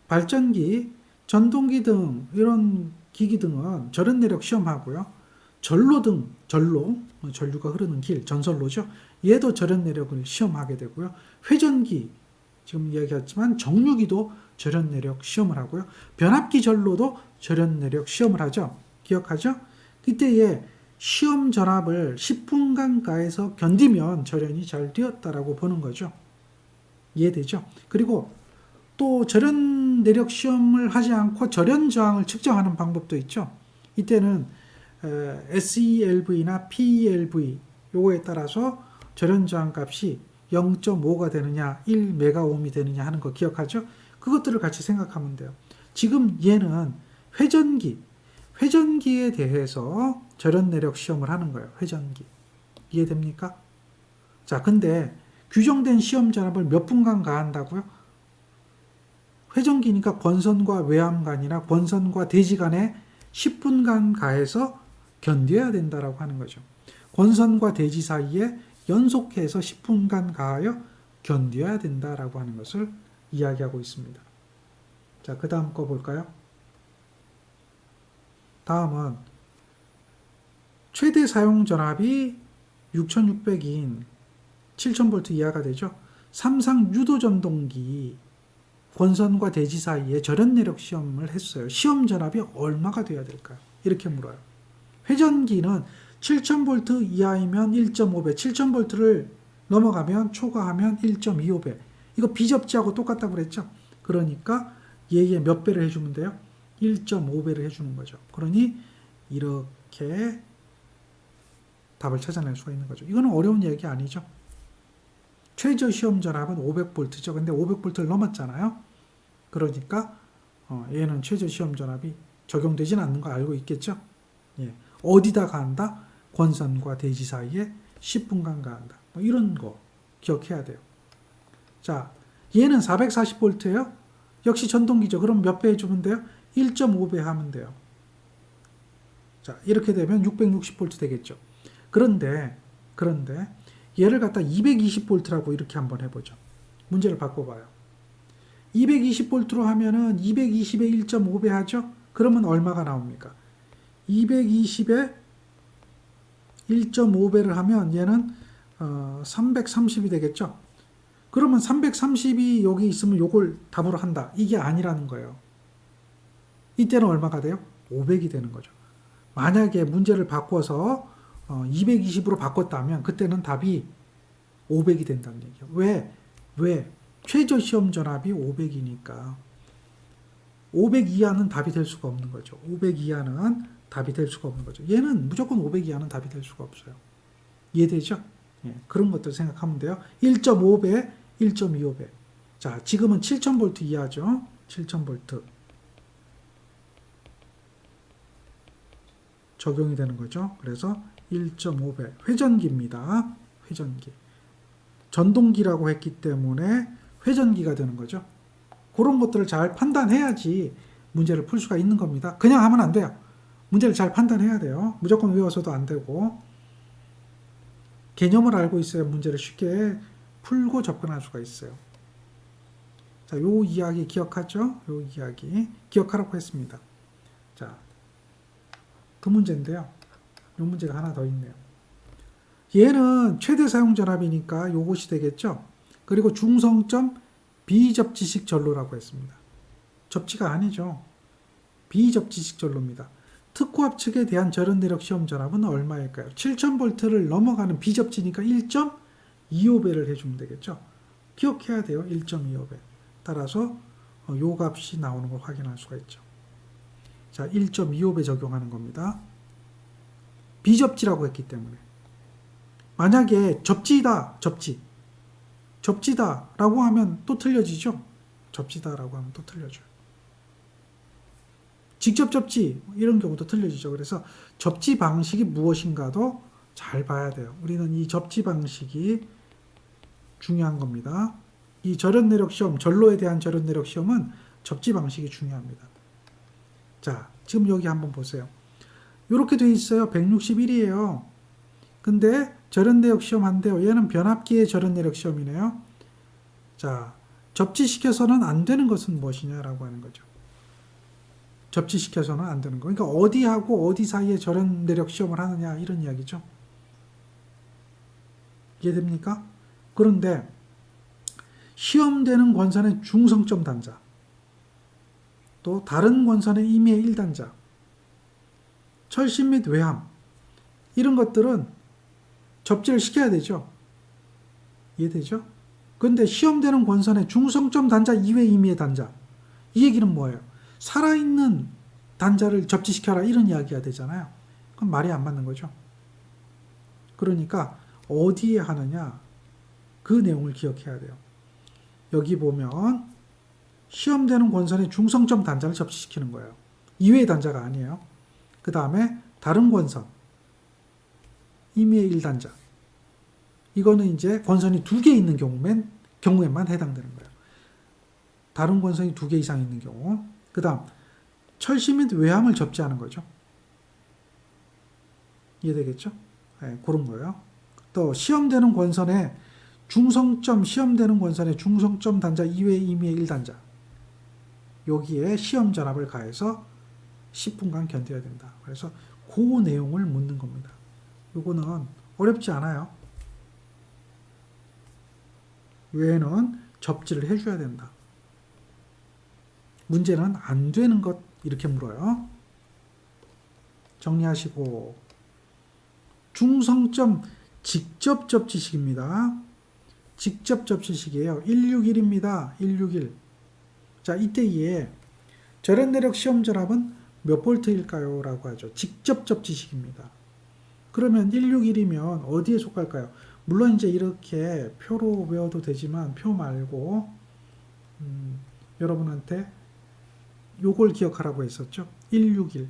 발전기, 전동기 등 이런 기기 등은 절연 내력 시험하고요. 전로등, 전류가 흐르는 길, 전선로죠. 얘도 절연 내력을 시험하게 되고요. 회전기, 지금 이야기했지만 정류기도 절연 내력 시험을 하고요. 변압기 전로도 절연 내력 시험을 하죠. 기억하죠? 이때에 시험 전압을 10분간 가해서 견디면 절연이 잘 되었다라고 보는 거죠. 이해되죠? 그리고 또 절연 내력 시험을 하지 않고 절연 저항을 측정하는 방법도 있죠. 이때는 SELV나 PELV 요거에 따라서 절연 저항 값이 0.5가 되느냐 1메가옴이 되느냐 하는 거 기억하죠? 그것들을 같이 생각하면 돼요. 지금 얘는 회전기에 대해서 절연 내력 시험을 하는 거예요. 회전기. 이해됩니까? 자, 근데 규정된 시험 전압을 몇 분간 가한다고요? 회전기니까 권선과 외암간이나 권선과 대지간에 10분간 가해서 견뎌야 된다라고 하는 거죠. 권선과 대지 사이에 연속해서 10분간 가하여 견뎌야 된다라고 하는 것을 이야기하고 있습니다. 자, 그 다음 거 볼까요? 다음은 최대 사용 전압이 6600인 7000V 이하가 되죠. 삼상 유도 전동기 권선과 대지 사이에 절연 내력 시험을 했어요. 시험 전압이 얼마가 돼야 될까요? 이렇게 물어요. 회전기는 7000V 이하이면 1.5배, 7000V를 넘어가면 초과하면 1.25배. 이거 비접지하고 똑같다고 그랬죠? 그러니까 얘의 몇 배를 해주면 돼요? 1.5배를 해주는 거죠. 그러니 이렇게 답을 찾아낼 수가 있는 거죠. 이거는 어려운 얘기 아니죠. 최저 시험 전압은 500V죠. 근데 500V를 넘었잖아요. 그러니까 얘는 최저 시험 전압이 적용되진 않는 거 알고 있겠죠. 예. 어디다 가한다? 권선과 대지 사이에 10분간 가한다. 뭐 이런 거 기억해야 돼요. 자, 얘는 440V예요. 역시 전동기죠. 그럼 몇 배 해주면 돼요? 1.5배 하면 돼요. 자, 이렇게 되면 660V 되겠죠. 그런데 얘를 갖다 220V라고 이렇게 한번 해보죠. 문제를 바꿔봐요. 220V로 하면은 220에 1.5배 하죠? 그러면 얼마가 나옵니까? 220에 1.5배를 하면 얘는 330이 되겠죠? 그러면 330이 여기 있으면 요걸 답으로 한다. 이게 아니라는 거예요. 이때는 얼마가 돼요? 500이 되는 거죠. 만약에 문제를 바꿔서 220으로 바꿨다면 그때는 답이 500이 된다는 얘기예요. 왜? 최저 시험 전압이 500이니까 500 이하는 답이 될 수가 없는 거죠. 500 이하는 답이 될 수가 없는 거죠. 얘는 무조건 500 이하는 답이 될 수가 없어요. 이해되죠? 예, 그런 것들 생각하면 돼요. 1.5배, 1.25배. 자, 지금은 7000V 이하죠. 7000V. 적용이 되는 거죠. 그래서 1.5배. 회전기입니다. 회전기. 전동기라고 했기 때문에 회전기가 되는 거죠. 그런 것들을 잘 판단해야지 문제를 풀 수가 있는 겁니다. 그냥 하면 안 돼요. 문제를 잘 판단해야 돼요. 무조건 외워서도 안 되고 개념을 알고 있어야 문제를 쉽게 풀고 접근할 수가 있어요. 자, 요 이야기 기억하죠? 요 이야기 기억하라고 했습니다. 자, 그 문제인데요. 요 문제가 하나 더 있네요. 얘는 최대 사용 전압이니까 요것이 되겠죠? 그리고 중성점 비접지식 전로라고 했습니다. 접지가 아니죠. 비접지식 전로입니다. 특호압 측에 대한 절연 내력 시험 전압은 얼마일까요? 7000V를 넘어가는 비접지니까 1.25배를 해주면 되겠죠. 기억해야 돼요. 1.25배. 따라서 요 값이 나오는 걸 확인할 수가 있죠. 자, 1.25배 적용하는 겁니다. 비접지라고 했기 때문에. 만약에 접지다라고 하면 또 틀려지죠. 접지다라고 하면 또 틀려져요. 직접 접지 이런 경우도 틀려지죠. 그래서 접지 방식이 무엇인가도 잘 봐야 돼요. 우리는 이 접지 방식이 중요한 겁니다. 이 절연 내력 시험, 절로에 대한 절연 내력 시험은 접지 방식이 중요합니다. 자, 지금 여기 한번 보세요. 이렇게 돼 있어요. 161이에요. 근데 절연 내력 시험 한대요. 얘는 변압기의 절연 내력 시험이네요. 자, 접지시켜서는 안 되는 것은 무엇이냐라고 하는 거죠. 접지시켜서는 안 되는 거. 그러니까 어디하고 어디 사이에 절연 내력 시험을 하느냐 이런 이야기죠. 이해됩니까? 그런데 시험되는 권선의 중성점 단자, 또 다른 권선의 임의의 1단자, 철심 및 외함 이런 것들은 접지를 시켜야 되죠. 이해되죠? 그런데 시험되는 권선의 중성점 단자 이외 임의의 단자, 이 얘기는 뭐예요? 살아있는 단자를 접지시켜라 이런 이야기가 되잖아요. 그럼 말이 안 맞는 거죠. 그러니까 어디에 하느냐 그 내용을 기억해야 돼요. 여기 보면 시험되는 권선의 중성점 단자를 접지시키는 거예요. 이외의 단자가 아니에요. 그 다음에 다른 권선 임의의 1단자, 이거는 이제 권선이 2개 있는 경우에만 해당되는 거예요. 다른 권선이 2개 이상 있는 경우. 그 다음 철심 및 외함을 접지하는 거죠. 이해되겠죠? 네, 그런 거예요. 또 시험되는 권선의 중성점 단자 이외의 임의의 1단자, 여기에 시험 전압을 가해서 10분간 견뎌야 된다. 그래서 그 내용을 묻는 겁니다. 요거는 어렵지 않아요. 외에는 접지를 해줘야 된다. 문제는 안 되는 것 이렇게 물어요. 정리하시고, 중성점 직접 접지식입니다. 직접 접지식이에요. 161입니다. 161. 자, 이때에 절연 내력 시험 전압은 몇 볼트일까요? 라고 하죠. 직접 접지식입니다. 그러면 161이면 어디에 속할까요? 물론 이제 이렇게 표로 외워도 되지만 표 말고 여러분한테 요걸 기억하라고 했었죠. 161,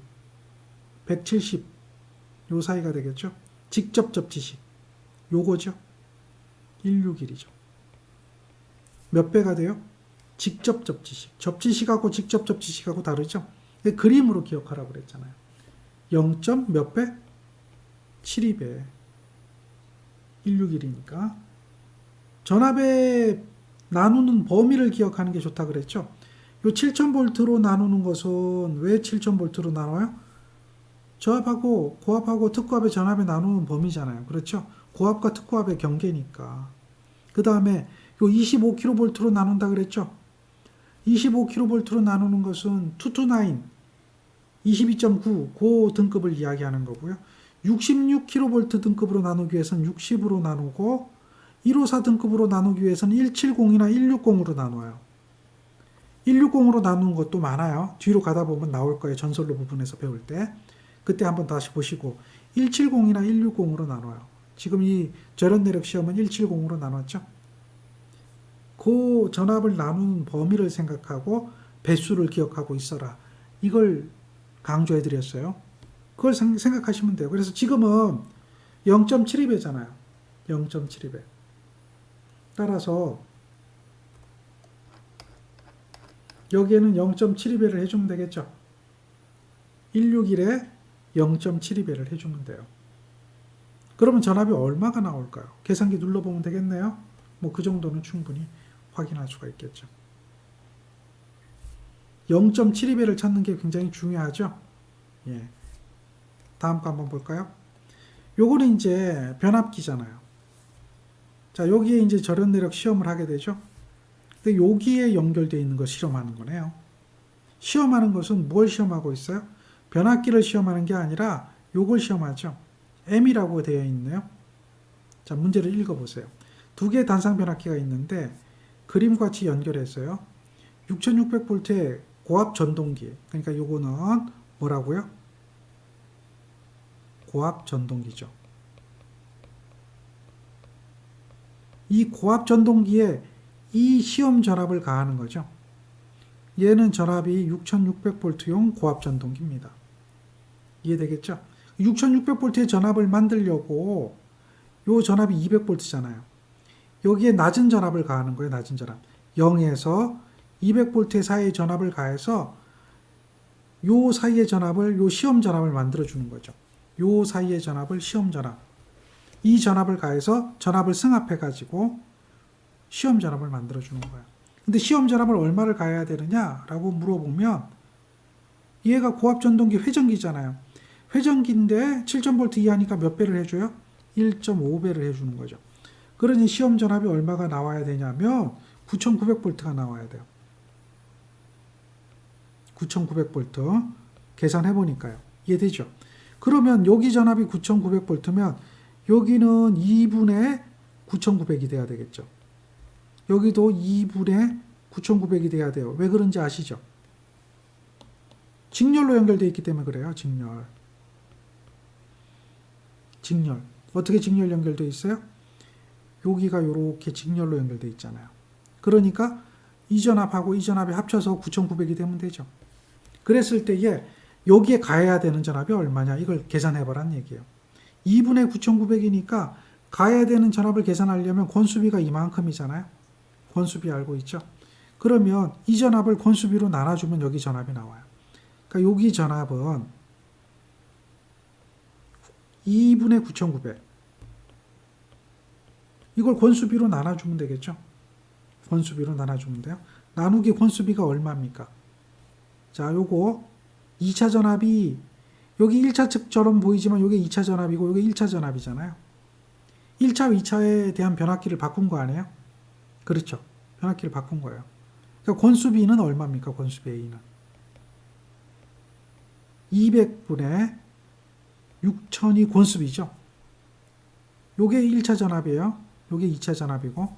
170 요 사이가 되겠죠. 직접 접지식 요거죠. 161이죠. 몇 배가 돼요? 직접 접지식. 접지식하고 직접 접지식하고 다르죠. 그림으로 기억하라고 그랬잖아요. 0. 몇 배? 72배. 161이니까. 전압에 나누는 범위를 기억하는 게 좋다 그랬죠. 요 7000볼트로 나누는 것은 왜 7000볼트로 나눠요? 저압하고 고압하고 특고압의 전압에 나누는 범위잖아요. 그렇죠? 고압과 특고압의 경계니까. 그 다음에 요 25kV로 나눈다 그랬죠? 25kV로 나누는 것은 229, 22.9, 그 등급을 이야기하는 거고요. 66kV 등급으로 나누기 위해서는 60으로 나누고 154 등급으로 나누기 위해서는 170이나 160으로 나눠요. 160으로 나누는 것도 많아요. 뒤로 가다 보면 나올 거예요. 전설로 부분에서 배울 때. 그때 한번 다시 보시고 170이나 160으로 나눠요. 지금 이 절연 내력 시험은 170으로 나눴죠. 그 전압을 나누는 범위를 생각하고 배수를 기억하고 있어라. 이걸 강조해 드렸어요. 그걸 생각하시면 돼요. 그래서 지금은 0.72배잖아요. 0.72배. 따라서 여기에는 0.72배를 해주면 되겠죠. 161에 0.72배를 해주면 돼요. 그러면 전압이 얼마가 나올까요? 계산기 눌러보면 되겠네요. 뭐 그 정도는 충분히 확인할 수가 있겠죠. 0.72배를 찾는 게 굉장히 중요하죠. 예. 다음 거 한번 볼까요? 요거는 이제 변압기잖아요. 자, 여기에 이제 절연 내력 시험을 하게 되죠. 근데 여기에 연결되어 있는 거 실험하는 거네요. 시험하는 것은 뭘 시험하고 있어요? 변압기를 시험하는 게 아니라 요걸 시험하죠. M이라고 되어 있네요. 자, 문제를 읽어보세요. 두 개의 단상 변압기가 있는데 그림과 같이 연결했어요. 6600V의 고압 전동기. 그러니까 요거는 뭐라고요? 고압 전동기죠. 이 고압 전동기에 이 시험 전압을 가하는 거죠. 얘는 전압이 6600V용 고압 전동기입니다. 이해되겠죠? 6600V의 전압을 만들려고 요 전압이 200V잖아요. 여기에 낮은 전압을 가하는 거예요. 낮은 전압. 0에서 200V 사이의 전압을 가해서 요 사이의 전압을 요 시험 전압을 만들어 주는 거죠. 요 사이의 전압을 시험 전압. 이 전압을 가해서 전압을 승합해 가지고 시험 전압을 만들어 주는 거예요. 근데 시험 전압을 얼마를 가해야 되느냐라고 물어보면 얘가 고압 전동기 회전기잖아요. 회전기인데 7000V 이하니까 몇 배를 해줘요? 1.5배를 해주는 거죠. 그러니 시험 전압이 얼마가 나와야 되냐면 9900V가 나와야 돼요. 9900V 계산해 보니까요. 이해되죠? 그러면 여기 전압이 9900V면 여기는 2분의 9900이 돼야 되겠죠. 여기도 2분의 9900이 돼야 돼요. 왜 그런지 아시죠? 직렬로 연결되어 있기 때문에 그래요. 직렬. 어떻게 직렬 연결되어 있어요? 여기가 이렇게 직렬로 연결되어 있잖아요. 그러니까 이 전압하고 이 전압이 합쳐서 9900이 되면 되죠. 그랬을 때에 여기에 가해야 되는 전압이 얼마냐 이걸 계산해보라는 얘기예요. 2분의 9900이니까 가해야 되는 전압을 계산하려면 권수비가 이만큼이잖아요. 권수비 알고 있죠? 그러면 이 전압을 권수비로 나눠주면 여기 전압이 나와요. 그러니까 여기 전압은 2분의 9900 이걸 권수비로 나눠주면 되겠죠? 권수비로 나눠주면 돼요. 나누기 권수비가 얼마입니까? 자, 요거 2차 전압이 여기 1차 측처럼 보이지만 이게 2차 전압이고 이게 1차 전압이잖아요. 1차, 2차에 대한 변압기를 바꾼 거 아니에요? 그렇죠. 변압기를 바꾼 거예요. 그러니까 권수비는 얼마입니까? 권수비 A는 200분의 6000이 권수비죠. 요게 1차 전압이에요. 요게 2차 전압이고.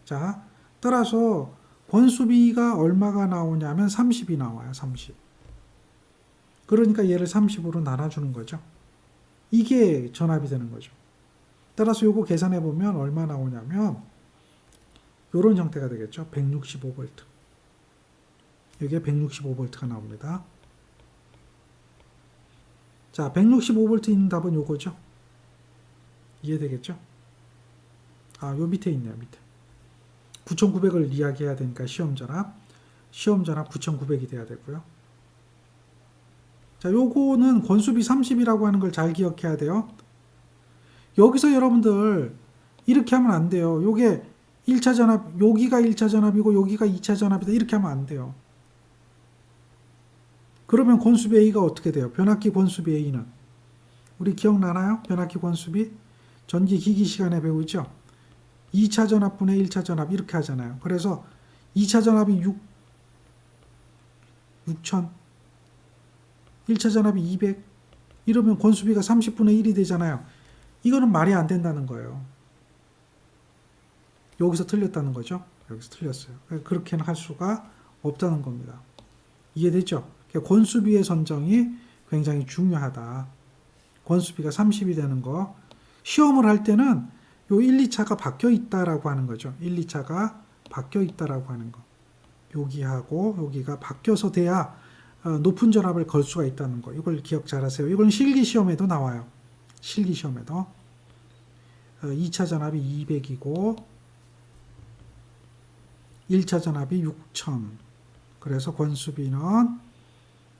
자, 따라서 권수비가 얼마가 나오냐면 30이 나와요. 30. 그러니까 얘를 30으로 나눠주는 거죠. 이게 전압이 되는 거죠. 따라서 요거 계산해 보면 얼마 나오냐면 요런 형태가 되겠죠. 165V. 여기에 165V가 나옵니다. 자, 165V 있는 답은 요거죠. 이해되겠죠? 아, 요 밑에 있네요. 밑에. 9900을 이야기해야 되니까 시험 전압 9900이 돼야 되고요. 자, 요거는 권수비 30이라고 하는 걸 잘 기억해야 돼요. 여기서 여러분들 이렇게 하면 안 돼요. 요게 1차 전압, 여기가 1차 전압이고 여기가 2차 전압이다. 이렇게 하면 안 돼요. 그러면 권수비 A가 어떻게 돼요? 변압기 권수비 A는 우리 기억나나요? 변압기 권수비 전기 기기 시간에 배우죠? 2차 전압분의 1차 전압 이렇게 하잖아요. 그래서 2차 전압이 6000 1차 전압이 200 이러면 권수비가 30분의 1이 되잖아요. 이거는 말이 안 된다는 거예요. 여기서 틀렸다는 거죠. 여기서 틀렸어요. 그렇게는 할 수가 없다는 겁니다. 이해됐죠? 권수비의 선정이 굉장히 중요하다. 권수비가 30이 되는 거. 시험을 할 때는 요 1, 2차가 바뀌어 있다라고 하는 거죠. 1, 2차가 바뀌어 있다라고 하는 거. 여기하고 여기가 바뀌어서 돼야 높은 전압을 걸 수가 있다는 거. 이걸 기억 잘 하세요. 이건 실기 시험에도 나와요. 실기 시험에도. 2차 전압이 200이고 1차 전압이 6000. 그래서 권수비는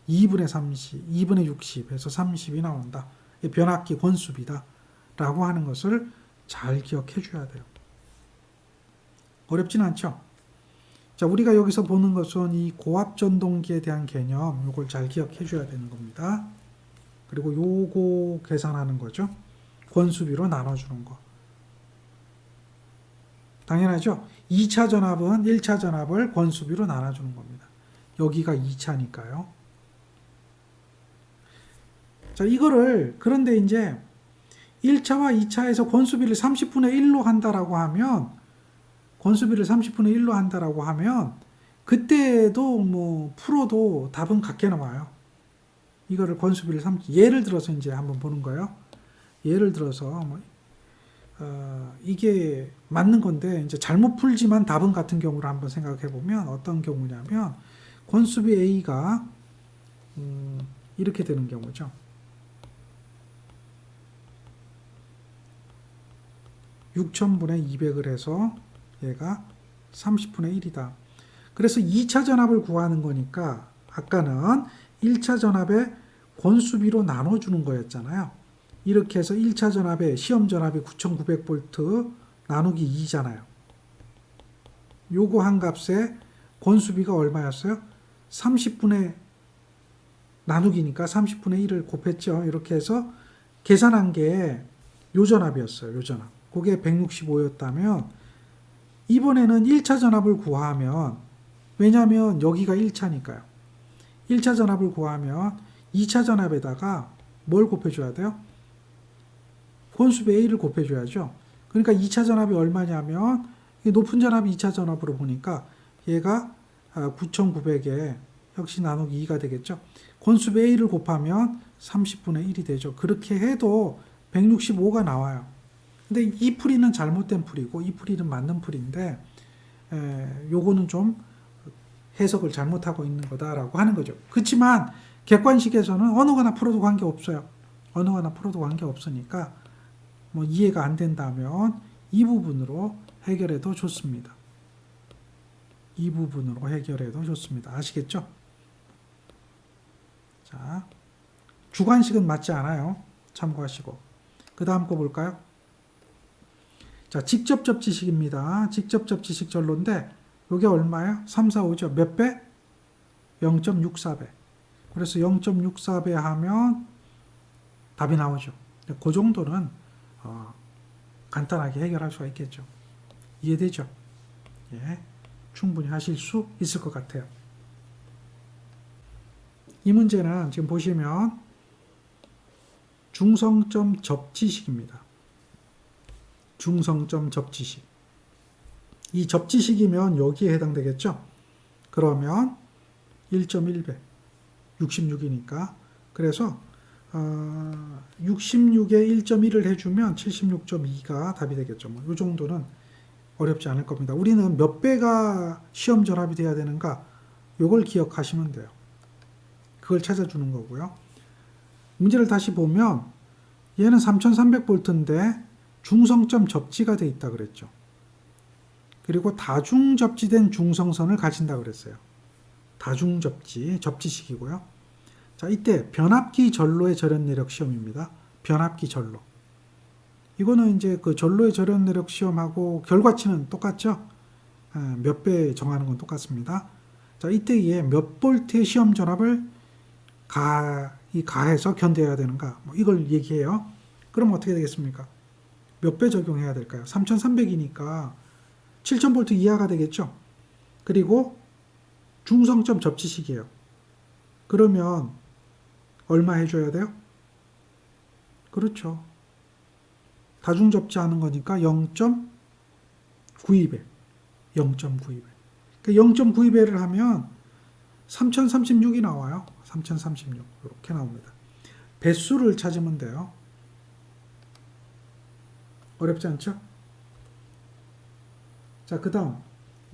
2분의 30, 2분의 60 해서 30이 나온다. 변압기 권수비다. 라고 하는 것을 잘 기억해 줘야 돼요. 어렵진 않죠? 자, 우리가 여기서 보는 것은 이 고압 전동기에 대한 개념, 이걸 잘 기억해 줘야 되는 겁니다. 그리고 요거 계산하는 거죠. 권수비로 나눠주는 거. 당연하죠? 2차 전압은 1차 전압을 권수비로 나눠주는 겁니다. 여기가 2차니까요. 자, 이거를, 그런데 이제 1차와 2차에서 권수비를 30분의 1로 한다라고 하면 권수비를 30분의 1로 한다라고 하면 그때도 뭐 풀어도 답은 같게 나와요. 이거를 권수비를 예를 들어서 이제 한번 보는 거예요. 예를 들어서 이게 맞는 건데 이제 잘못 풀지만 답은 같은 경우를 한번 생각해 보면 어떤 경우냐면 권수비 A가 이렇게 되는 경우죠. 6000분의 200을 해서 얘가 30분의 1이다. 그래서 2차 전압을 구하는 거니까 아까는 1차 전압에 권수비로 나눠주는 거였잖아요. 이렇게 해서 1차 전압에 시험 전압이 9900V 나누기 2잖아요. 요거 한 값에 권수비가 얼마였어요? 30분의 나누기니까 30분의 1을 곱했죠. 이렇게 해서 계산한 게 요 전압이었어요. 요 전압. 그게 165였다면 이번에는 1차 전압을 구하면 왜냐하면 여기가 1차니까요. 1차 전압을 구하면 2차 전압에다가 뭘 곱해줘야 돼요? 권수비 A를 곱해줘야죠. 그러니까 2차 전압이 얼마냐면 높은 전압이 2차 전압으로 보니까 얘가 9900에 역시 나누기 2가 되겠죠. 권수비 A를 곱하면 30분의 1이 되죠. 그렇게 해도 165가 나와요. 근데 이 풀이는 잘못된 풀이고 이 풀이는 맞는 풀인데 요거는 좀 해석을 잘못하고 있는 거다라고 하는 거죠. 그렇지만 객관식에서는 어느 거나 풀어도 관계없어요. 어느 거나 풀어도 관계없으니까 뭐 이해가 안 된다면 이 부분으로 해결해도 좋습니다. 이 부분으로 해결해도 좋습니다. 아시겠죠? 자, 주관식은 맞지 않아요. 참고하시고. 그 다음 거 볼까요? 자, 직접 접지식입니다. 직접 접지식 전로인데 이게 얼마예요? 3, 4, 5죠. 몇 배? 0.64배. 그래서 0.64배 하면 답이 나오죠. 그 정도는 간단하게 해결할 수가 있겠죠. 이해되죠? 예, 충분히 하실 수 있을 것 같아요. 이 문제는 지금 보시면 중성점 접지식입니다. 중성점 접지식. 이 접지식이면 여기에 해당되겠죠? 그러면 1.1배, 66이니까. 그래서 66에 1.1을 해주면 76.2가 답이 되겠죠. 뭐 이 정도는 어렵지 않을 겁니다. 우리는 몇 배가 시험 전압이 돼야 되는가? 이걸 기억하시면 돼요. 그걸 찾아주는 거고요. 문제를 다시 보면 얘는 3300V인데 중성점 접지가 돼 있다 그랬죠. 그리고 다중 접지된 중성선을 가진다 그랬어요. 다중 접지, 접지식이고요. 자, 이때 변압기 전로의 절연 내력 시험입니다. 변압기 전로. 이거는 이제 그 전로의 절연 내력 시험하고 결과치는 똑같죠? 몇 배 정하는 건 똑같습니다. 자, 이때에 몇 볼트의 시험 전압을 가해서 견뎌야 되는가? 뭐 이걸 얘기해요. 그럼 어떻게 되겠습니까? 몇 배 적용해야 될까요? 3300이니까 7000V 이하가 되겠죠? 그리고 중성점 접지식이에요. 그러면 얼마 해줘야 돼요? 그렇죠. 다중 접지하는 거니까 0.92배. 0.92배. 그러니까 0.92배를 하면 3036이 나와요. 3036. 이렇게 나옵니다. 배수를 찾으면 돼요. 어렵지 않죠? 자, 그 다음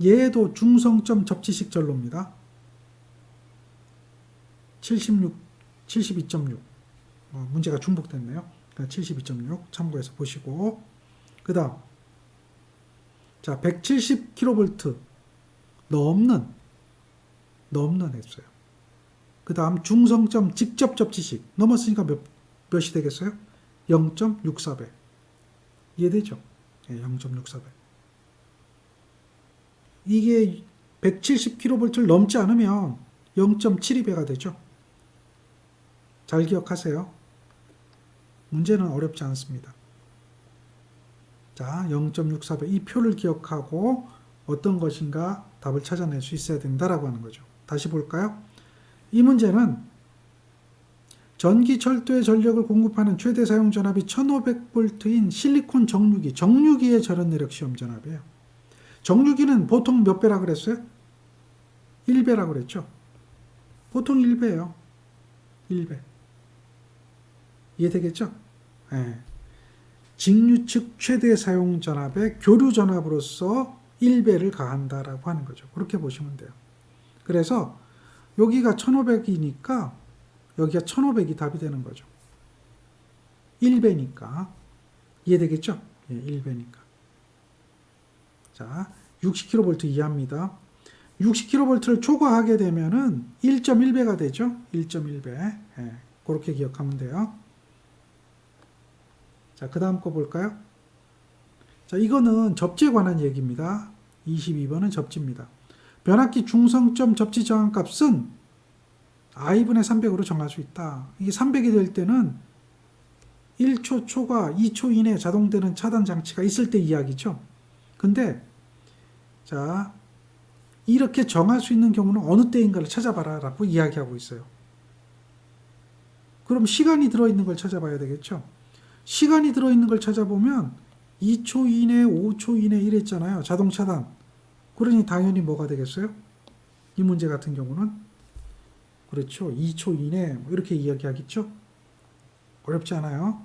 얘도 중성점 접지식 전로입니다. 72.6 문제가 중복됐네요. 그러니까 72.6 참고해서 보시고 그 다음 자 170kV 넘는 했어요. 그 다음 중성점 직접 접지식 넘었으니까 몇이 되겠어요? 0.64배. 이해되죠? 네, 0.64배. 이게 170kV를 넘지 않으면 0.72배가 되죠. 잘 기억하세요. 문제는 어렵지 않습니다. 자, 0.64배. 이 표를 기억하고 어떤 것인가 답을 찾아낼 수 있어야 된다라고 하는 거죠. 다시 볼까요? 이 문제는 전기 철도에 전력을 공급하는 최대 사용 전압이 1500V인 실리콘 정유기의 절연 내력 시험 전압이에요. 정유기는 보통 몇 배라 그랬어요? 1배라 그랬죠. 보통 1배예요. 1배. 이해되겠죠? 예. 직류 측 최대 사용 전압에 교류 전압으로서 1배를 가한다라고 하는 거죠. 그렇게 보시면 돼요. 그래서 여기가 1500이니까 여기가 1500이 답이 되는 거죠. 1배니까. 이해되겠죠? 예, 1배니까. 자, 60kV 이하입니다. 60kV를 초과하게 되면은 1.1배가 되죠. 1.1배. 예, 그렇게 기억하면 돼요. 자, 그 다음 거 볼까요? 자, 이거는 접지에 관한 얘기입니다. 22번은 접지입니다. 변압기 중성점 접지 저항값은 I분의 300으로 정할 수 있다. 이게 300이 될 때는 1초 초과 2초 이내 자동되는 차단 장치가 있을 때 이야기죠. 근데 자, 이렇게 정할 수 있는 경우는 어느 때인가를 찾아봐라 라고 이야기하고 있어요. 그럼 시간이 들어있는 걸 찾아봐야 되겠죠. 시간이 들어있는 걸 찾아보면 2초 이내, 5초 이내 이랬잖아요. 자동 차단. 그러니 당연히 뭐가 되겠어요? 이 문제 같은 경우는 그렇죠. 2초 이내 뭐 이렇게 이야기하겠죠. 어렵지 않아요.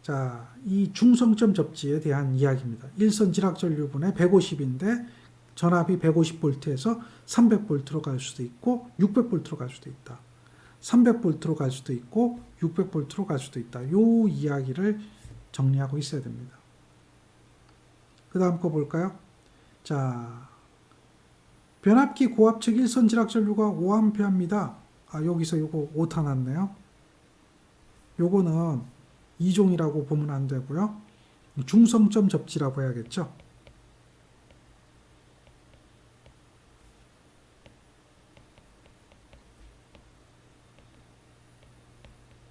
자, 이 중성점 접지에 대한 이야기입니다. 일선 지락전류분의 150인데 전압이 150V에서 300V로 갈 수도 있고 600V로 갈 수도 있다. 300V로 갈 수도 있고 600V로 갈 수도 있다. 요 이야기를 정리하고 있어야 됩니다. 그 다음 거 볼까요? 자, 변압기 고압 측 일선 지락전류가 5A입니다. 아, 여기서 요거 오타 났네요. 요거는 2종이라고 보면 안 되고요. 중성점 접지라고 해야겠죠.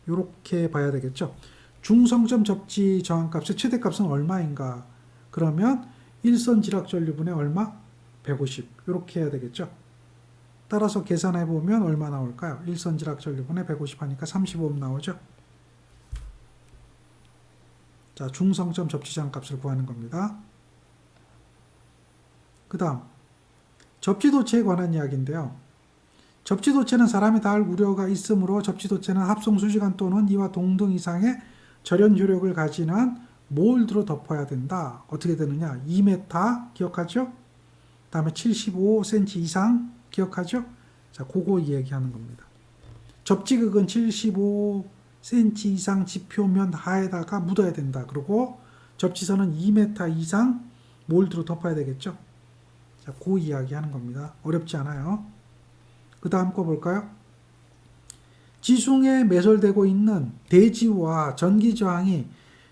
이렇게 봐야 되겠죠. 중성점 접지 저항값의 최대값은 얼마인가? 그러면 일선 지락 전류분의 얼마? 150. 이렇게 해야 되겠죠. 따라서 계산해 보면 얼마 나올까요? 일선 지락 전류분의 150 하니까 35옴 나오죠. 자, 중성점 접지 저항값을 구하는 겁니다. 그 다음 접지도체에 관한 이야기인데요. 접지도체는 사람이 닿을 우려가 있으므로 접지도체는 합성 수시간 또는 이와 동등 이상의 절연 효력을 가지는 몰드로 덮어야 된다. 어떻게 되느냐? 2m 기억하죠? 다음에 75cm 이상 기억하죠? 자, 그거 이야기하는 겁니다. 접지극은 75cm 이상 지표면 하에다가 묻어야 된다. 그리고 접지선은 2m 이상 몰드로 덮어야 되겠죠? 자, 그 이야기 하는 겁니다. 어렵지 않아요. 그 다음 거 볼까요? 지중해 매설되고 있는 대지와 전기 저항이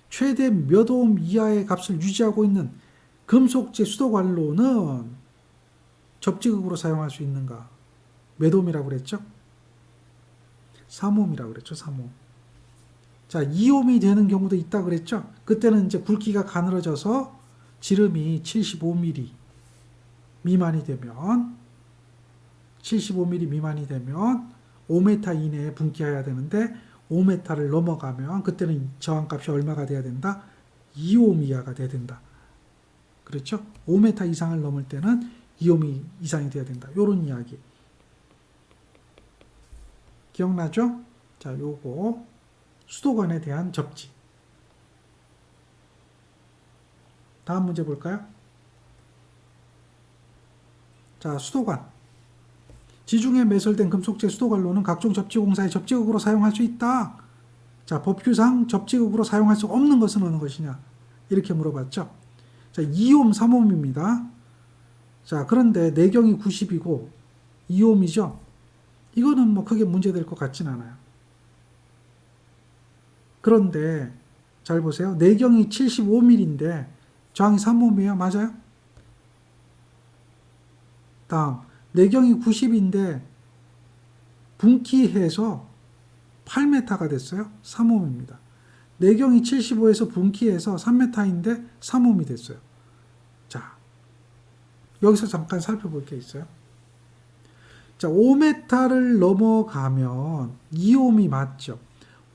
최대 몇 오hm 이하의 값을 유지하고 있는 금속재 수도관로는 접지극으로 사용할 수 있는가? 몇 ohm이라고 그랬죠? 3ohm이라고 그랬죠. 3ohm. 자, 2ohm이 되는 경우도 있다 그랬죠? 그때는 이제 굵기가 가늘어져서 지름이 75mm 미만이 되면 75mm 미만이 되면 5m 이내에 분기해야 되는데 5m를 넘어가면 그때는 저항값이 얼마가 돼야 된다? 2ohm 이하가 돼야 된다. 그렇죠? 5m 이상을 넘을 때는 2ohm 이상이 돼야 된다. 요런 이야기. 기억나죠? 자, 요거 수도관에 대한 접지. 다음 문제 볼까요? 자, 수도관. 지중해 매설된 금속재 수도관로는 각종 접지공사의 접지극으로 사용할 수 있다. 자, 법규상 접지극으로 사용할 수 없는 것은 어느 것이냐? 이렇게 물어봤죠. 자, 2ohm, 3ohm입니다. 자, 그런데 내경이 90이고 2ohm이죠. 이거는 뭐 크게 문제될 것 같진 않아요. 그런데 잘 보세요. 내경이 75mm인데 저항이 3ohm이에요. 맞아요? 다음. 내경이 90인데 분기해서 8m가 됐어요. 3ohm입니다. 내경이 75에서 분기해서 3m인데 3ohm이 됐어요. 자, 여기서 잠깐 살펴볼 게 있어요. 자, 5m를 넘어가면 2ohm이 맞죠.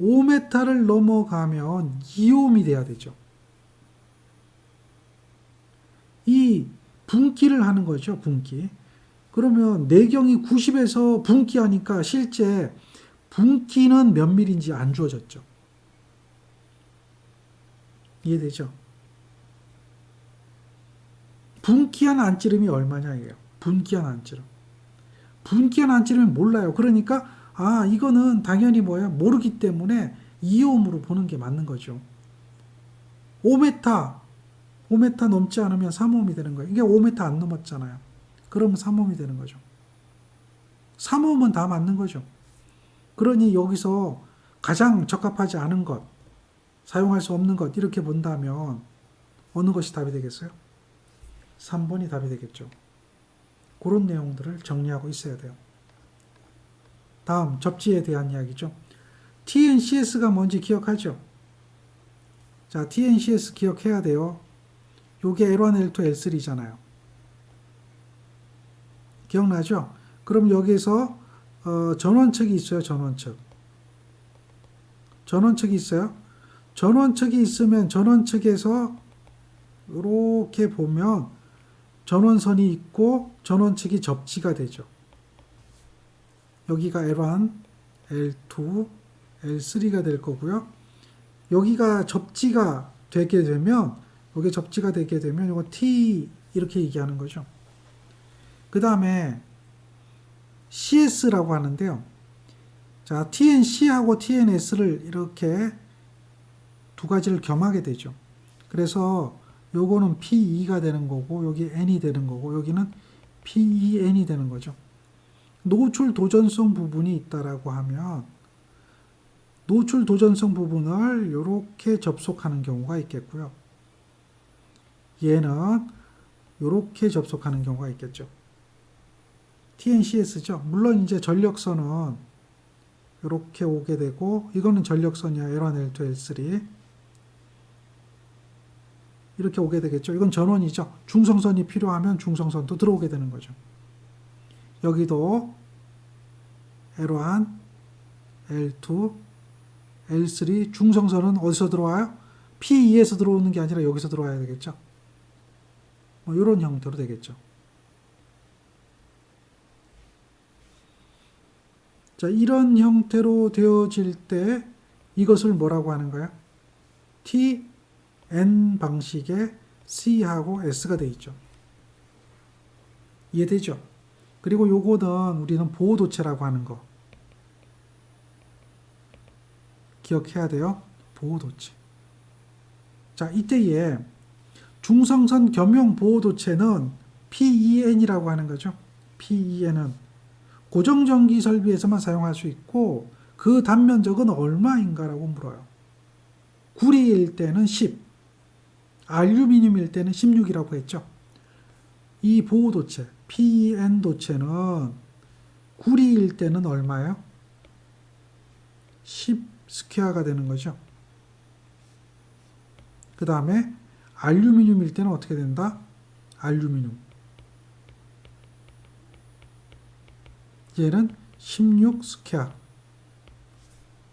5m를 넘어가면 2ohm이 돼야 되죠. 이 분기를 하는 거죠. 분기. 그러면 내경이 90에서 분기하니까 실제 분기는 몇 밀인지 안 주어졌죠. 이해되죠? 분기한 안찌름이 얼마냐예요. 분기한 안찌름. 분기한 안찌름이 몰라요. 그러니까 이거는 당연히 모르기 때문에 2옴으로 보는 게 맞는 거죠. 5m 넘지 않으면 3옴이 되는 거예요. 이게 5m 안 넘었잖아요. 그러면 3옴이 되는 거죠. 3옴은 다 맞는 거죠. 그러니 여기서 가장 적합하지 않은 것, 사용할 수 없는 것 이렇게 본다면 어느 것이 답이 되겠어요? 3번이 답이 되겠죠. 그런 내용들을 정리하고 있어야 돼요. 다음 접지에 대한 이야기죠. TNCS가 뭔지 기억하죠? 자, TNCS 기억해야 돼요. 요게 L1, L2, L3잖아요. 기억나죠? 그럼 여기서 전원측이 있어요. 전원측이 있어요. 전원측이 있으면 전원측에서 이렇게 보면 전원선이 있고 전원측이 접지가 되죠. 여기가 L1, L2, L3가 될 거고요. 여기가 접지가 되게 되면 이거 T 이렇게 얘기하는 거죠. 그 다음에 CS라고 하는데요. 자, TNC하고 TNS를 이렇게 두 가지를 겸하게 되죠. 그래서 요거는 PE가 되는 거고 여기 N이 되는 거고 여기는 PEN이 되는 거죠. 노출 도전성 부분이 있다라고 하면 노출 도전성 부분을 이렇게 접속하는 경우가 있겠고요. 얘는 이렇게 접속하는 경우가 있겠죠. TNCS죠. 물론 이제 전력선은 이렇게 오게 되고 이거는 전력선이야. L1, L2, L3 이렇게 오게 되겠죠. 이건 전원이죠. 중성선이 필요하면 중성선도 들어오게 되는 거죠. 여기도 L1, L2, L3 중성선은 어디서 들어와요? P2에서 들어오는 게 아니라 여기서 들어와야 되겠죠. 이런 형태로 되겠죠. 자, 이런 형태로 되어질 때 이것을 뭐라고 하는 거야? T, N 방식의 C하고 S가 되어 있죠. 이해되죠? 그리고 요거는 우리는 보호도체라고 하는 거 기억해야 돼요. 보호도체. 자, 이때에 중성선 겸용 보호도체는 PEN이라고 하는 거죠. PEN은 고정전기 설비에서만 사용할 수 있고 그 단면적은 얼마인가라고 물어요. 구리일 때는 10, 알루미늄일 때는 16이라고 했죠. 이 보호도체, PEN 도체는 구리일 때는 얼마예요? 10 스퀘어가 되는 거죠. 그 다음에 알루미늄일 때는 어떻게 된다? 알루미늄. 얘는 16 스퀘어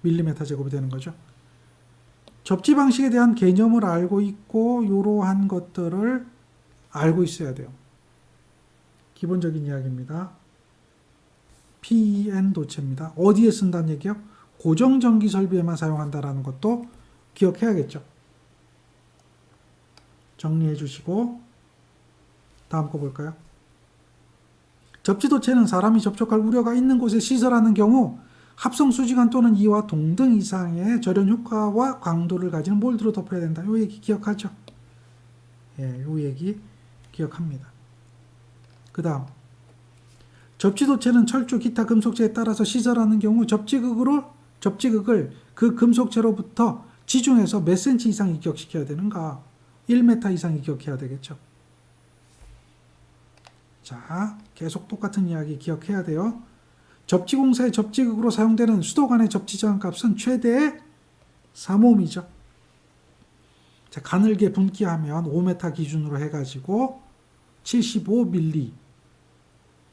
밀리미터 제곱이 되는 거죠. 접지 방식에 대한 개념을 알고 있고 이러한 것들을 알고 있어야 돼요. 기본적인 이야기입니다. PEN 도체입니다. 어디에 쓴다는 얘기요? 고정전기 설비에만 사용한다는 것도 기억해야겠죠. 정리해 주시고 다음 거 볼까요? 접지도체는 사람이 접촉할 우려가 있는 곳에 시설하는 경우 합성 수지관 또는 이와 동등 이상의 절연 효과와 강도를 가지는 몰드로 덮어야 된다. 이 얘기 기억하죠? 예, 이 얘기 기억합니다. 그 다음 접지도체는 철조 기타 금속재에 따라서 시설하는 경우 접지극을 그 금속재로부터 지중해서 몇 cm 이상 이격시켜야 되는가? 1m 이상 이격해야 되겠죠. 자, 계속 똑같은 이야기 기억해야 돼요. 접지공사의 접지극으로 사용되는 수도관의 접지저항값은 최대 3옴이죠. 자, 가늘게 분기하면 5m 기준으로 해가지고 75mm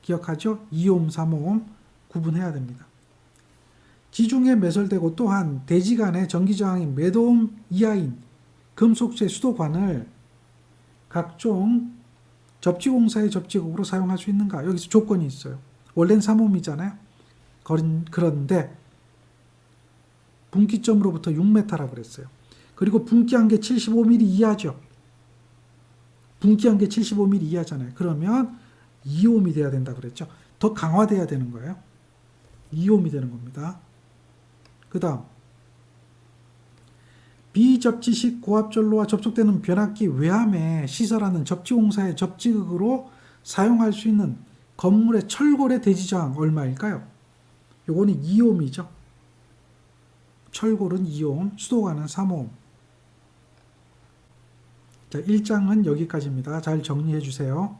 기억하죠? 2옴, 3옴 구분해야 됩니다. 지중해 매설되고 또한 대지 간의 전기저항이 몇 옴 이하인 금속재 수도관을 각종 접지공사의 접지극으로 사용할 수 있는가? 여기서 조건이 있어요. 원래는 3옴이잖아요. 그런데 분기점으로부터 6m라고 그랬어요. 그리고 분기한 게 75mm 이하죠. 분기한 게 75mm 이하잖아요. 그러면 2옴이 돼야 된다 그랬죠. 더 강화돼야 되는 거예요. 2옴이 되는 겁니다. 그 다음 비접지식 고압전로와 접촉되는 변압기 외함에 시설하는 접지공사의 접지극으로 사용할 수 있는 건물의 철골의 대지저항 얼마일까요? 요거는 2옴이죠. 철골은 2옴, 수도관은 3옴. 자, 1장은 여기까지입니다. 잘 정리해 주세요.